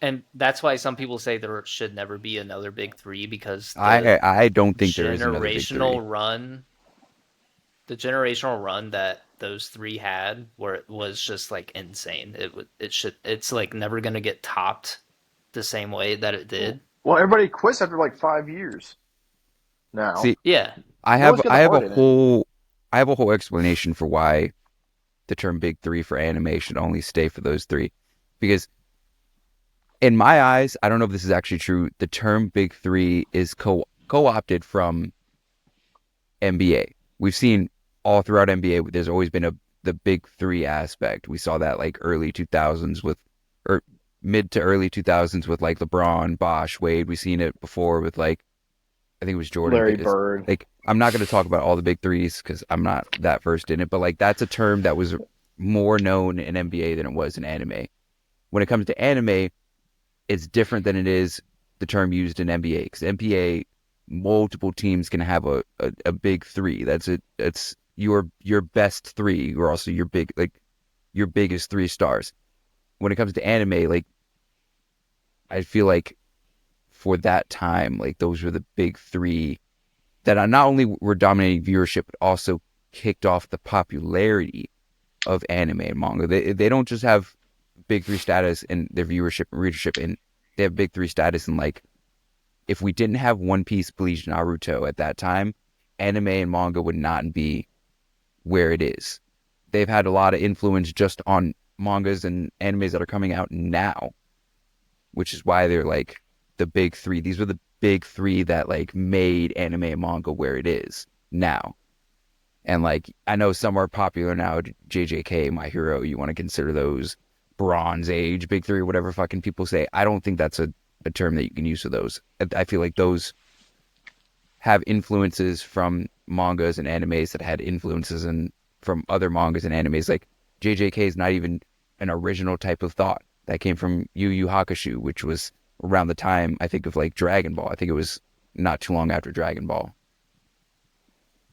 And that's why some people say there should never be another big three because I don't think there is another big three. the generational run that those three had, where it was just like insane. It's like never gonna get topped the same way that it did. Well, everybody quits after like 5 years. now. See, Yeah. I Well, have it's got I the have a heart in it. whole explanation for why the term big three for anime should only stay for those three. Because in my eyes, I don't know if this is actually true. The term big three is co-opted from NBA. We've seen all throughout NBA, there's always been the big three aspect. We saw that like early 2000s with, or mid to early 2000s with like LeBron, Bosh, Wade. We've seen it before with like, I think it was Jordan. Larry Bird. Like, I'm not going to talk about all the big threes because I'm not that versed in it, but like that's a term that was more known in NBA than it was in anime. When it comes to anime, it's different than it is the term used in NBA. Because NBA, multiple teams can have a big three. That's it. It's your best three. Or also your big like your biggest three stars. When it comes to anime, like I feel like for that time, like those were the big three that not only were dominating viewership, but also kicked off the popularity of anime and manga. They don't just have big three status in their viewership and readership, and they have big three status in like if we didn't have One Piece, Bleach, Naruto at that time, anime and manga would not be where it is. They've had a lot of influence just on mangas and animes that are coming out now, which is why they're like the big three. These were the big three that like made anime and manga where it is now. And like I know some are popular now, JJK, My Hero, you want to consider those Bronze Age, Big Three, whatever fucking people say. I don't think that's a term that you can use for those. I feel like those have influences from mangas and animes that had influences from other mangas and animes. Like JJK is not even an original type of thought. That came from Yu Yu Hakusho, which was around the time I think of like Dragon Ball. I think it was not too long after Dragon Ball.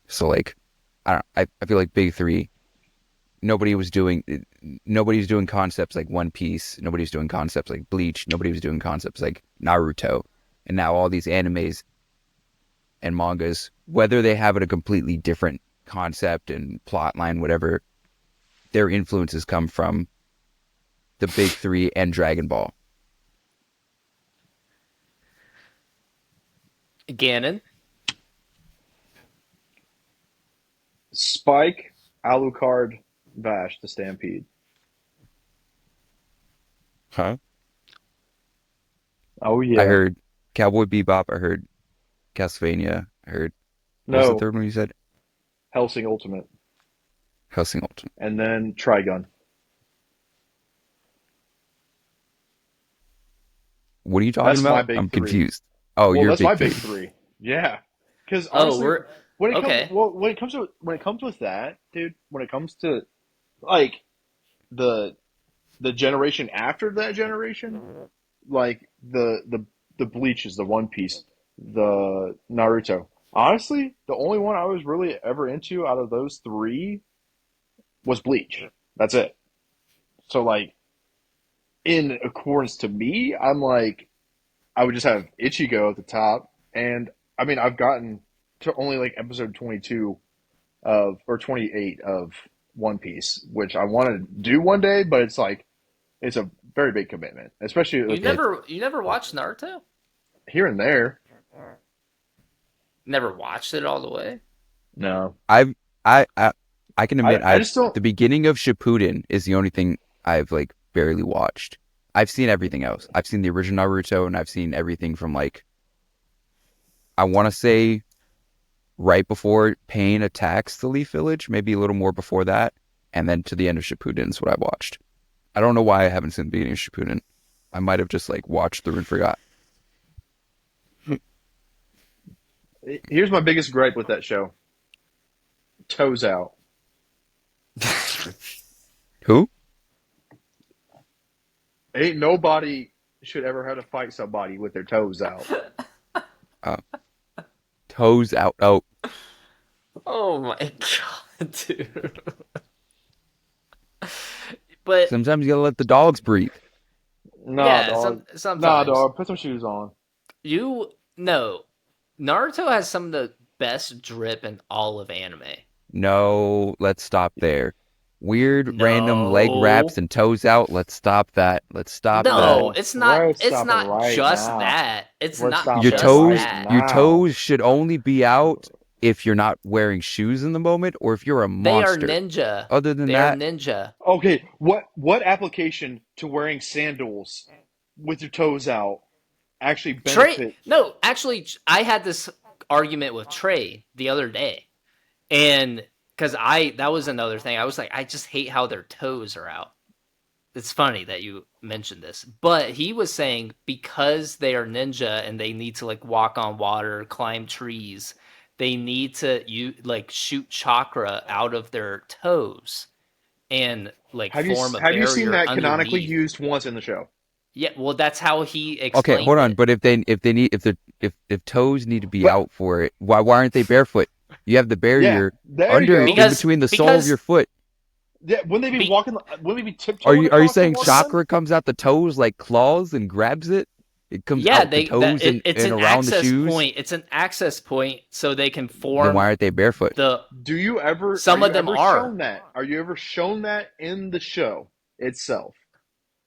So like I don't I feel like Big Three, nobody was doing concepts like One Piece, nobody was doing concepts like Bleach, nobody was doing concepts like Naruto. And now all these animes and mangas, whether they have a completely different concept and plot line, whatever, their influences come from the big three and Dragon Ball. Gannon. Spike, Alucard, Vash, the Stampede. Huh? Oh I yeah. heard Cowboy Bebop. I heard Castlevania. I heard, what was the No, third one you said? Helsing Ultimate, Hellsing Ultimate. and then Trigun. What are you talking That's my about? big I'm three. confused. Oh, Well, you're that's my big big three. three. Yeah, because Oh, honestly, we're okay. when it comes with that, dude, when it comes to like the the generation after that generation, like the Bleaches, the One Piece, the Naruto. Honestly, the only one I was really ever into out of those three was Bleach. That's it. So like in accordance to me, I'm like I would just have Ichigo at the top, and I mean I've gotten to only like episode 22 of or 28 of One Piece, which I want to do one day, but it's like it's a very big commitment, especially You with the It's never watched Naruto? here and there. Never watched it all the way? No, I've I I can admit I I've just don't. the beginning of Shippuden is the only thing I've like barely watched. I've seen everything else. I've seen the original Naruto and I've seen everything from like I want to say right before Pain attacks the Leaf Village, maybe a little more before that, and then to the end of Shippuden is what I watched. I don't know why I haven't seen the beginning of Shippuden. I might have just like watched through and forgot. Here's my biggest gripe with that show: toes out. Who? Ain't nobody should ever have to fight somebody with their toes out. Uh, Toes out. Oh, Oh my god, dude. But sometimes you gotta let the dogs breathe. Nah, yeah, dog. Nah, sometimes dog. Put some shoes on. you no Naruto has some of the best drip in all of anime. No, let's stop there. weird random leg wraps No. and toes out. Let's stop that. Let's stop that. No, No, it's not we're it's stopping not right just now. that. It's We're not Your stopping just right toes, that. your now. toes should only be out if you're not wearing shoes in the moment or if you're a They are monster. ninja. Other than They are that, ninja. Okay, what application to wearing sandals with your toes out actually Trey, benefit? no, actually, I had this argument with Trey the other day, and because that was another thing. I was like, I just hate how their toes are out. It's funny that you mentioned this, but he was saying because they are ninja and they need to like walk on water, climb trees, they need to like shoot chakra out of their toes and like Have you form a have you seen barrier that canonically underneath. used once in the show? Yeah, well, that's how he okay, explained hold on. it. But if toes need to be But out for it, why aren't they barefoot? You have the yeah, barrier there you under go. in Because between the sole of because your foot. Yeah, wouldn't they be be, walking? Wouldn't they be Are tiptoeing you across the saying water then? chakra comes out the toes like claws and grabs it? It comes yeah, out the toes it's and an around the access shoes. point. It's an access point so they can Then form why aren't they barefoot? the. Are Some you of them ever are. shown that? Are you ever shown that in the show itself?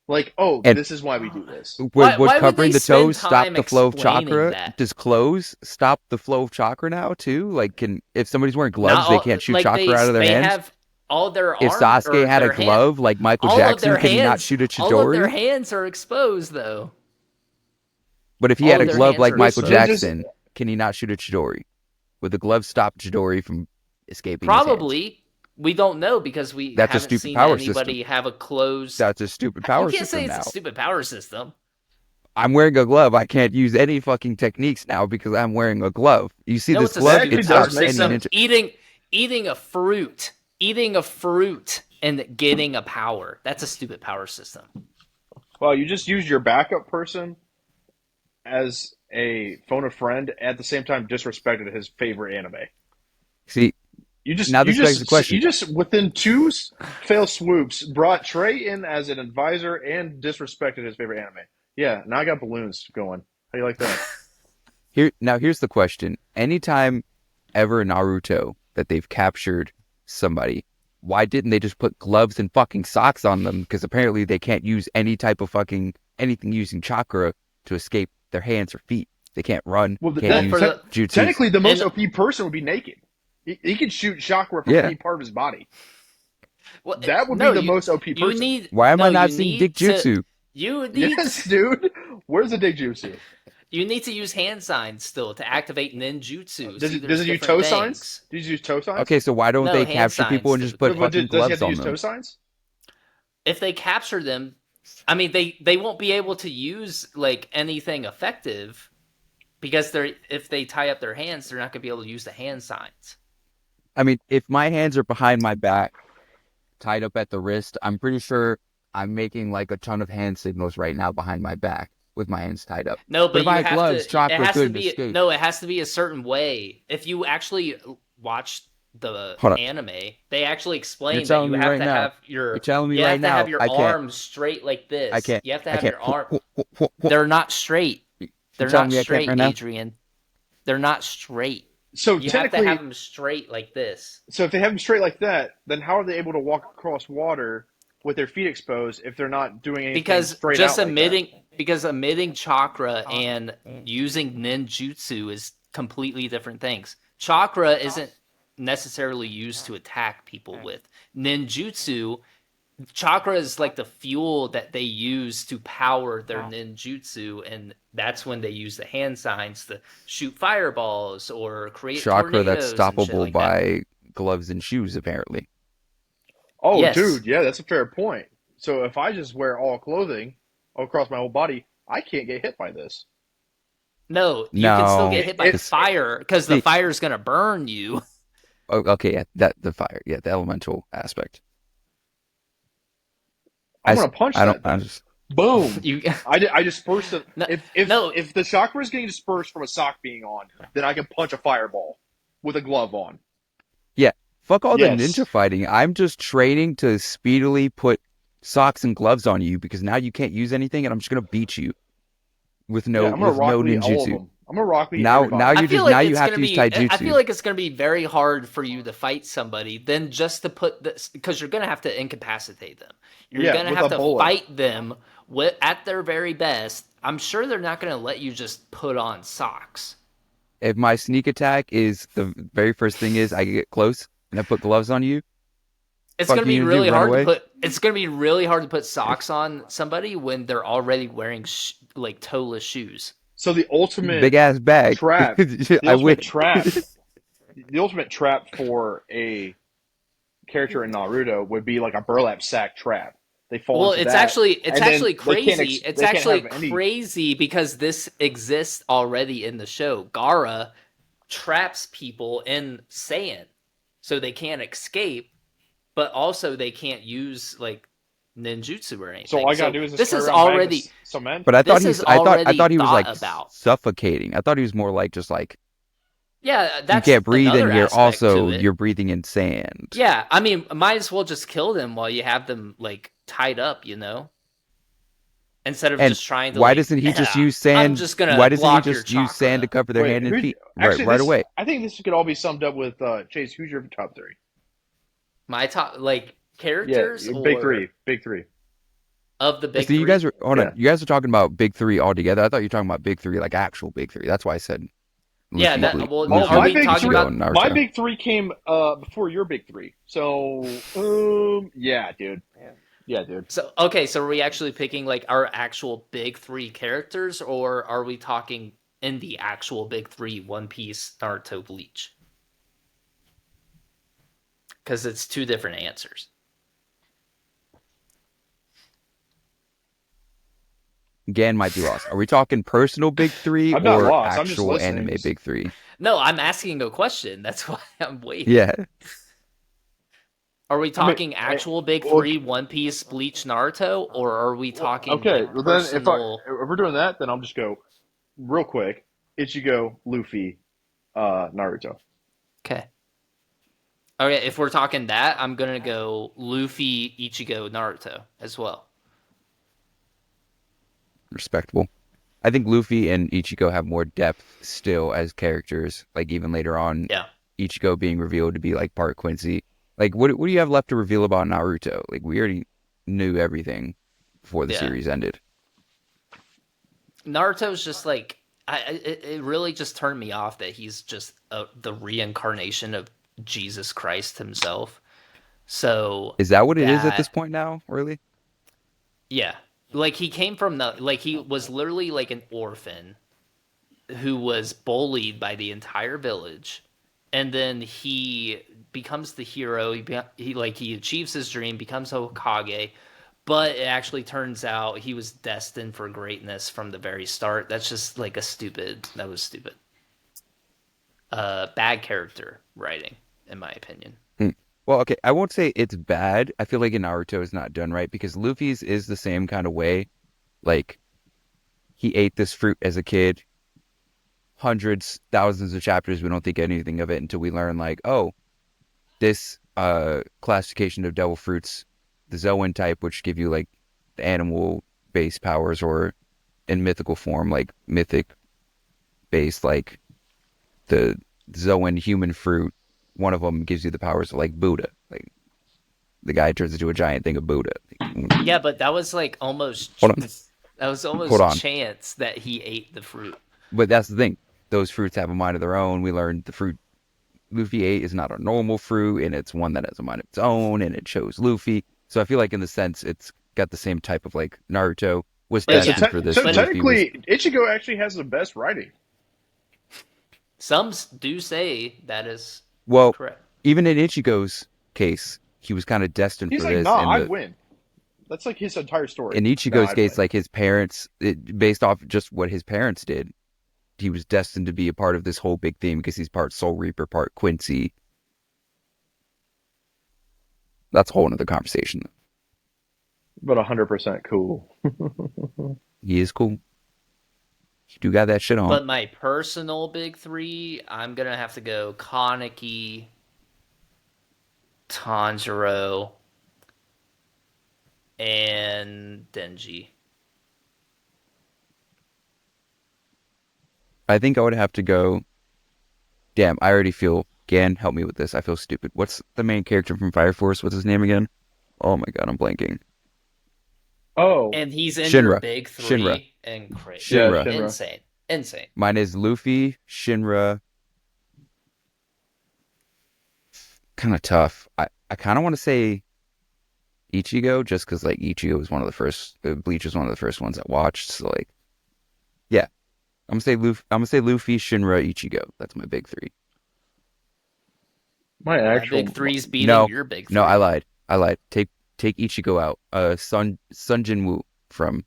Like, oh, And this is why we do this. would Why would covering they the spend toes stop time the flow of explaining chakra? that? Does clothes stop the flow of chakra now too? Like, can if somebody's wearing Not gloves, they all can't shoot like chakra out of their they hands? have all their If arm Sasuke or had a their hand. glove like Michael All of Jackson, their can he not hands, shoot a all of their Chidori? hands are exposed though. But if he All had of a their glove hands like are Michael They're just exposed. Jackson, can he not shoot a Chidori? Would the glove stop Chidori from escaping his hands? Probably. We don't know because we That's a haven't stupid seen power system. anybody have a closed. That's a stupid You power can't say system it's a now. stupid power system. I'm wearing a glove. I can't use any fucking techniques now because I'm wearing a glove. You see No, this it's a glove? that It actually stupid power does stops make any system. sense. ninja. Eating a fruit, and getting a power. That's a stupid power system. Well, you just use your backup person as a phone a friend at the same time disrespected his favorite anime. See, You just now you this begs the just you question. just within two fail swoops brought Trey in as an advisor and disrespected his favorite anime. Yeah, now I got balloons going. How do you like that? Here's the question. Anytime ever in Naruto that they've captured somebody, why didn't they just put gloves and fucking socks on them? Because apparently they can't use any type of fucking anything using chakra to escape their hands or feet. They can't run, Well, can't Well, use for the jutsus. technically, the most and OP person would be naked. He could shoot chakra from Yeah. any part of his body. well, That would be no, the most OP you person. need Why am I no, not you seeing need dick to jutsu? you need Yes, dude. Where's the Dick Jutsu? you need to use hand signs still to activate ninjutsu. Does See, it does there's it use different toe signs? things. Does it use toe signs? Okay, so why don't No, they hand capture people signs and just put typically. But fucking does he have gloves to on use toe them? signs? If they capture them, I mean they won't be able to use like anything effective because if they tie up their hands, they're not going to be able to use the hand signs. I mean, if my hands are behind my back, tied up at the wrist, I'm pretty sure I'm making like a ton of hand signals right now behind my back with my hands tied up. No, But but if I you had have to. gloves, It chakra has to couldn't be escape. no. It has to be a certain way. If you actually watch the Hold on. anime, they actually You're explain that telling you me have right to now. have You're your telling me you right have to have now your I can't. arms straight like this. I can't. You have to I have can't. your arm. They're not straight. You're They're telling not me I can't straight, right now? Adrian. They're not straight. So You have to have technically, them straight like this. so if they have them straight like that, then how are they able to walk across water with their feet exposed if they're not doing anything Because straight just out like that? emitting chakra and using ninjutsu is completely different things. Chakra isn't necessarily used to attack people with. Ninjutsu, chakra is like the fuel that they use to power their ninjutsu, and that's when they use the hand signs to shoot fireballs or create Chakra that's tornadoes and shit stoppable like that. by gloves and shoes, apparently. Oh, Yes. dude, yeah, that's a fair point. So if I just wear all clothing across my whole body, I can't get hit by this. No, you can still get No. hit by It, fire because the See, fire's gonna burn you. okay, yeah, the fire, yeah, the elemental aspect. I'm gonna punch I don't. that I'm thing. just. Boom. You I disperse it. no, If no, if the chakra is getting dispersed from a sock being on, then I can punch a fireball with a glove on. Yeah, fuck all the Yes. ninja fighting. I'm just training to speedily put socks and gloves on you because now you can't use anything, and I'm just gonna beat you with Yeah, I'm gonna no Rock Lee all of ninjutsu. them. I'm a Rock Lee Now everybody. I you're feel just like now you it's have gonna to use be. I feel taijutsu. like it's gonna be very hard for you to fight somebody. Then just to put this, because you're gonna have to incapacitate them. You're Yeah, gonna with have a to bullet. fight them at their very best. I'm sure they're not gonna let you just put on socks. If my sneak attack is the very first thing is I get close and I put gloves on you, It's fuck gonna be you gonna do? really Run hard to away? put. It's gonna be really hard to put socks on somebody when they're already wearing like toeless shoes. So Big ass bag. trap, the I win. ultimate trap, the ultimate trap for a character in Naruto would be like a burlap sack trap. They fall Well, into that, it's and then actually crazy. It's they can't actually have any. crazy because this exists already in the show. Gara traps people in sand so they can't escape, but also they can't use like ninjutsu or So anything. all I gotta So do is just carry around bags of cement. But this is I already thought he was thought like about. suffocating. I thought he was more like just like Yeah, you that's can't breathe in another here. aspect to Also, it. you're breathing in sand. Yeah, I mean, might as well just kill them while you have them like tied up, instead of And just trying to why like, doesn't he just yeah, use I'm sand? just gonna Why doesn't he block your just use sand to chakra. cover their Wait, hand and who? feet Actually, right this away? I think this could all be summed up with Chase. Who's your top three? My top like Yeah, characters big or three, big three. of the big So you guys three. are hold on. Yeah. You guys are talking about big three altogether. I thought you were talking about big three, like actual big three. That's why I said Yeah, Luffy, that well, Oh, are Luffy, my we big talking three, Ichigo, about? and my Naruto. big three came before your big three. So, yeah, dude. Yeah, dude. So okay, so are we actually picking like our actual big three characters, or are we talking in the actual big three: One Piece, Naruto, Bleach? Because it's two different answers. Gan might be lost. Are we talking personal big three I'm not or lost. I'm just actual listening. anime big three? No, I'm asking a question. That's why I'm waiting. Yeah. Are we I mean, talking actual big well, three: One Piece, Bleach, Naruto, or are we talking okay. like Well, then personal? if we're doing that, then I'll just go real quick. Ichigo, Luffy, Naruto. Okay. Okay, if we're talking that, I'm gonna go Luffy, Ichigo, Naruto as well. Respectable. I think Luffy and Ichigo have more depth still as characters. Like even later on, Yeah. Ichigo being revealed to be like part Quincy. Like what do you have left to reveal about Naruto? Like we already knew everything before the Yeah. series ended. Naruto's just like it really just turned me off that he's just the reincarnation of Jesus Christ himself. So Is that what it is at this that point now? Really? yeah, like he came from the like he was literally like an orphan who was bullied by the entire village, and then he becomes the hero. He achieves his dream, becomes Hokage, but it actually turns out he was destined for greatness from the very start. That's just like that was stupid. Bad character writing, in my opinion. Hmm. Well, okay, I won't say it's bad. I feel like in Naruto is not done right because Luffy's is the same kind of way. Like he ate this fruit as a kid, hundreds, thousands of chapters. We don't think anything of it until we learn like, oh, this classification of devil fruits, the Zoan type, which give you like the animal based powers, or in mythical form, like mythic based, like the Zoan human fruit. One of them gives you the powers of like Buddha. Like the guy turns into a giant thing of Buddha. Like, Yeah, but that was like hold on, that was hold almost on. chance that he ate the fruit. But that's the thing. Those fruits have a mind of their own. We learned the fruit Luffy ate is not a normal fruit, and it's one that has a mind of its own, and it chose Luffy. So I feel like in the sense it's got the same type of like Naruto was Yeah. But So, yeah, destined for this. so but Luffy was technically, Ichigo actually has the best writing. some do say that is well, correct. even in Ichigo's case, he was kind of destined He's for like, this. nah, And I the win. That's like his entire in story. Nah, Ichigo's I'd case, win. like his parents, based off just what his parents did, he was destined to be a part of this whole big theme because he's part Soul Reaper, part Quincy. That's a whole another conversation. But 100% cool. He is cool. You do got that shit on. But my personal big three, I'm gonna have to go Kaneki, Tanjiro, and Denji. I think I would have to go. Damn, I already feel. Gan, help me with this. I feel stupid. What's the main character from Fire Force? What's his name again? Oh my god, I'm blanking. Oh, And he's in your Shinra. big Shinra. three and crazy. yeah, Shinra. Shinra. Insane. Insane. Mine is Luffy, Shinra. Kind of tough. I kind of want to say Ichigo just because like Ichigo was one of the first. Bleach was one of the first ones I watched. So like, yeah, I'm gonna say Luffy, Shinra, Ichigo. That's my big three. My My big actual three's beating No, your big no, I three. lied. I lied. Take Ichigo out. Sun Jinwoo from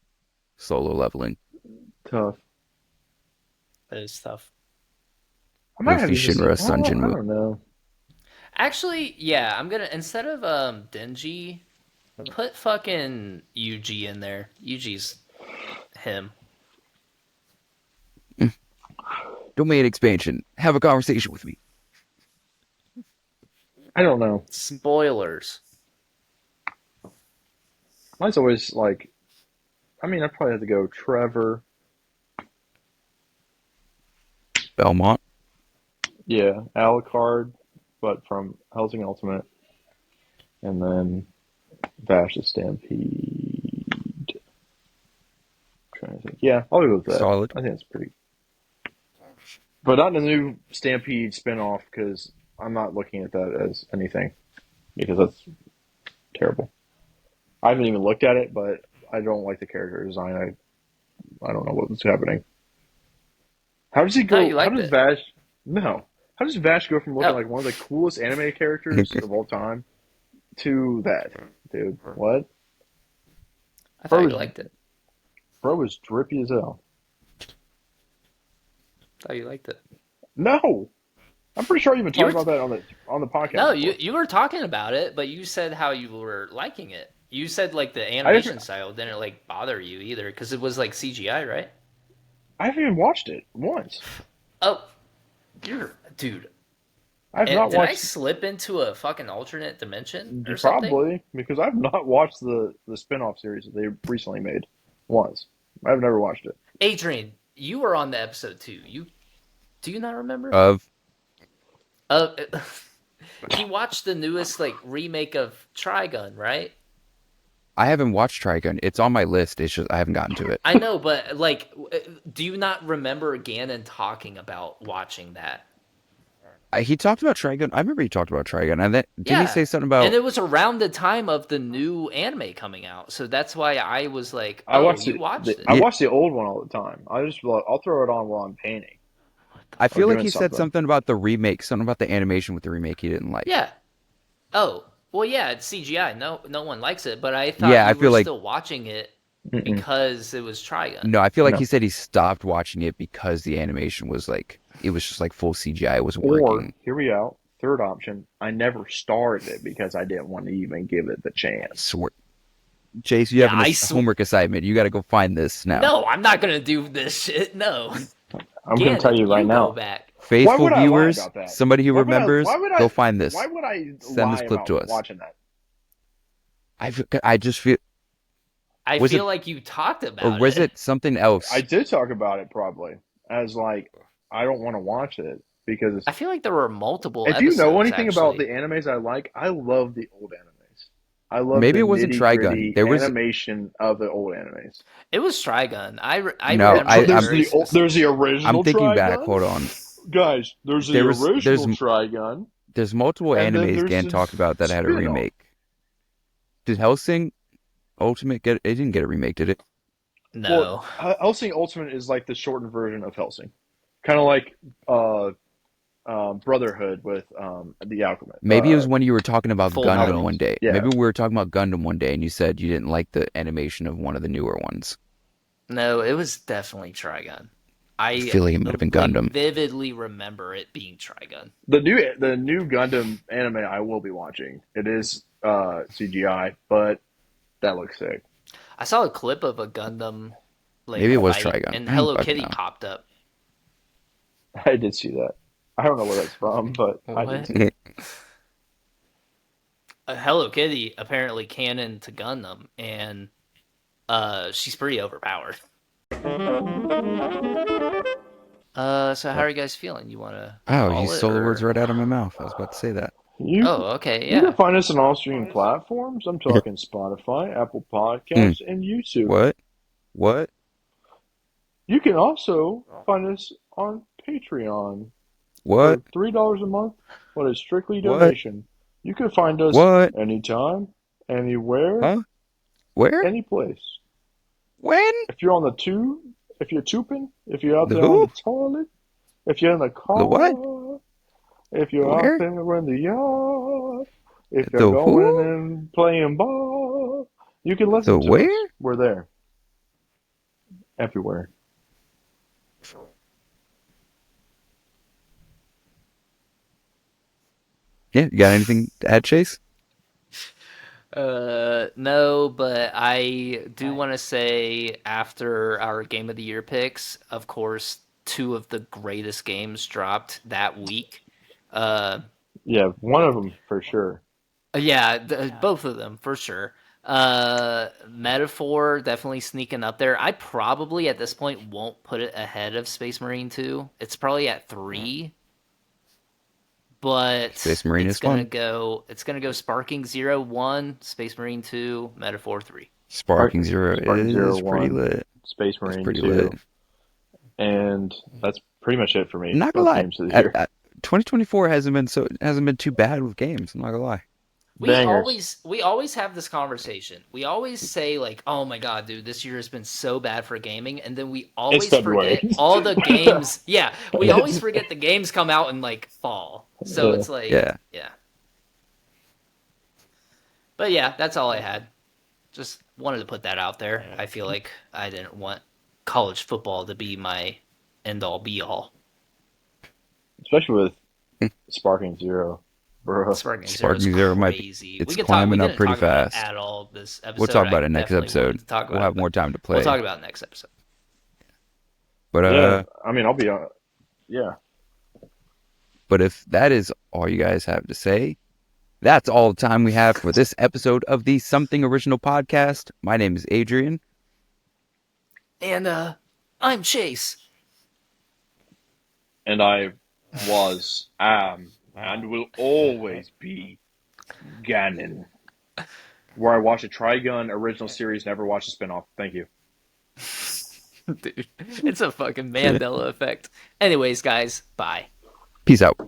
Solo Leveling. tough. That is tough. I might have Luffy, to just. Shinra, Sun Oh, I Jinwoo. don't know. Actually, yeah, I'm gonna instead of Denji, put fucking Yuji in there. Yuji's him. Domain expansion. Have a conversation with me. I don't know. Spoilers. Mine's always like. I mean, I probably have to go Trevor. Belmont. Yeah, Alucard, but from Helsing Ultimate, and then Vash the Stampede. Trying to think. Yeah, I'll go with that. Solid. I think that's pretty. But not the new Stampede spinoff because I'm not looking at that as anything because that's terrible. I haven't even looked at it, but I don't like the character design. I don't know what's happening. How does he I thought go? you How liked does it. Vash? No. How does Vash go from looking Oh, like one of the coolest anime characters of all time to that, dude? What? I Bro thought you was liked it. bro was drippy as hell. I thought you liked it. No, I'm pretty sure I've even You talked were about that on the podcast no, you before. you were talking about it, but you said how you were liking it. You said like the I haven't animation style didn't like bother you either because it was like CGI, right? I haven't even watched it once. Oh, you're dude. I have And not did I watched slip into a fucking alternate dimension or something? probably because I've not watched the spin-off series that they recently made once. I've never watched it. Adrian, you were on the episode too. You do you not remember? Of Uh, he watched the newest like remake of Trigun, right? I haven't watched Trigun. It's on my list. It's just I haven't gotten to it. I know, but like, do you not remember Gannon talking about watching that? He talked about Trigun. I remember he talked about Trigun, and then didn't he Yeah. say something And about? it was around the time of the new anime coming out. So that's why I was like, I oh, watched you watched it. I Yeah, watch the old one all the time. I'll throw it on while I'm painting What the I or feel like fuck? doing he said something. something about the remake, something about the animation with the remake he didn't like. Yeah. Oh, well, yeah, it's CGI. No one likes it. But I thought Yeah, I you were feel like still watching it Mm-mm, because it was Trigun. no, I feel like no. he said he stopped watching it because the animation was like it was just like full CGI. It wasn't Or working. here we go. Third option. I never started it because I didn't want to even give it the chance. Swear, Chase, you Yeah, have a homework assignment. You got to go find this now. No, I'm not gonna do this shit. No, I'm going to tell Gannon, you right you go now. back. Why Faithful would I lie viewers, about that? somebody who Why remembers, would go find this. why would I Send this lie clip to about us. watching that? I just feel I was it feel like you talked or about was it. it something I else? did talk about it probably as like I don't want to watch it because I feel like there were multiple if you know episodes anything about the actually. animes I like, I love the old animes. I love Maybe the it wasn't nitty Trigun. gritty There was animation of the old animes. It was Trigun. I no. remember it I'm very There's the specifically. I'm original thinking back. Trigun, Hold on. guys. There's the There's original Trigun, there's multiple and then animes there's Gan the talked about that had a spin-off. remake. Did Hellsing Ultimate get it? It didn't get a remake, did it? Well, No. Helsing Ultimate is like the shortened version of Helsing, kind of like uh, Brotherhood with the Alchemist. Maybe it was when you were talking about Full Gundam Metal. one day. Yeah, Maybe we were talking about Gundam one day and you said you didn't like the animation of one of the newer ones. No, it was definitely Trigun. I I feel like it might have been like Gundam. vividly remember it being Trigun. the new Gundam anime I will be watching. It is CGI, but that looks sick. I saw a clip of a Gundam like Maybe it was fight Trigun. and I don't Hello fucking Kitty know. popped up. I did see that. I don't know where that's from, but I did What? see it. Hello Kitty apparently canon to Gundam and she's pretty overpowered. So how What? are you guys feeling? You want to Oh, you call it stole the words or? right out of my mouth. I was about to say that. You Oh, okay, you can yeah. find us on all streaming platforms. I'm talking Spotify, Apple Mm. Podcasts, and YouTube. What? What? You can also find us on Patreon What? for $3 a month, but it's strictly What? donation. You can find us What? anytime, anywhere, Huh? Where? any place. When? If you're on the tube, if you're tubing, if you're out The there on who? the toilet, if you're in the The what? car, if The you're out where? there in the yard, if you're The going who? and playing ball, you can listen The to us. where? We're there everywhere. Yeah, you got anything to add, Chase? No, but I do want to say after our Game of the Year picks, of course, two of the greatest games dropped that week. Uh, Yeah, one of them for sure. yeah, both of them for sure. Metaphor definitely sneaking up there. I probably at this point won't put it ahead of Space Marine 2. It's probably at 3, but Space Marine is fun. it's gonna go Sparking 0 1, Space Marine 2, Metaphor 3. Sparking Zero Spartan Zero is pretty One, lit. Space That's Marine pretty lit. 2, and that's pretty much it for I'm me. not gonna Both lie. games of the year. 2024 hasn't been too bad with games. I'm not gonna lie. Bangers. We always have this conversation. We always say like, "Oh my god, dude, this year has been so bad for gaming," and then we It's always February. forget all the games. Yeah, we always It's, forget the games come out in like fall. So yeah. it's like, Yeah. yeah. But yeah, that's all I had. Just wanted to put that out there. I feel like I didn't want college football to be my end all be all. Especially with Sparking Zero, bro. Sparking Zero is Sparking Zero might be. crazy. It's We climbing up didn't pretty talk about it fast. at all this We'll episode. talk I about it next definitely wanted episode. to talk We'll about have it, but more time to we'll play. talk about it next episode. But Yeah, I mean, I'll be on. Yeah. if that is all you guys have to say, that's all the time we have for this episode of the Something Original podcast. My name is Adrian. And I'm Chase. And I was, am, and will always be Gannon. Where I watch a Trigun original series, never watch a spinoff. Thank you. Dude, it's a fucking Mandela effect. Anyways, guys, bye. Peace out.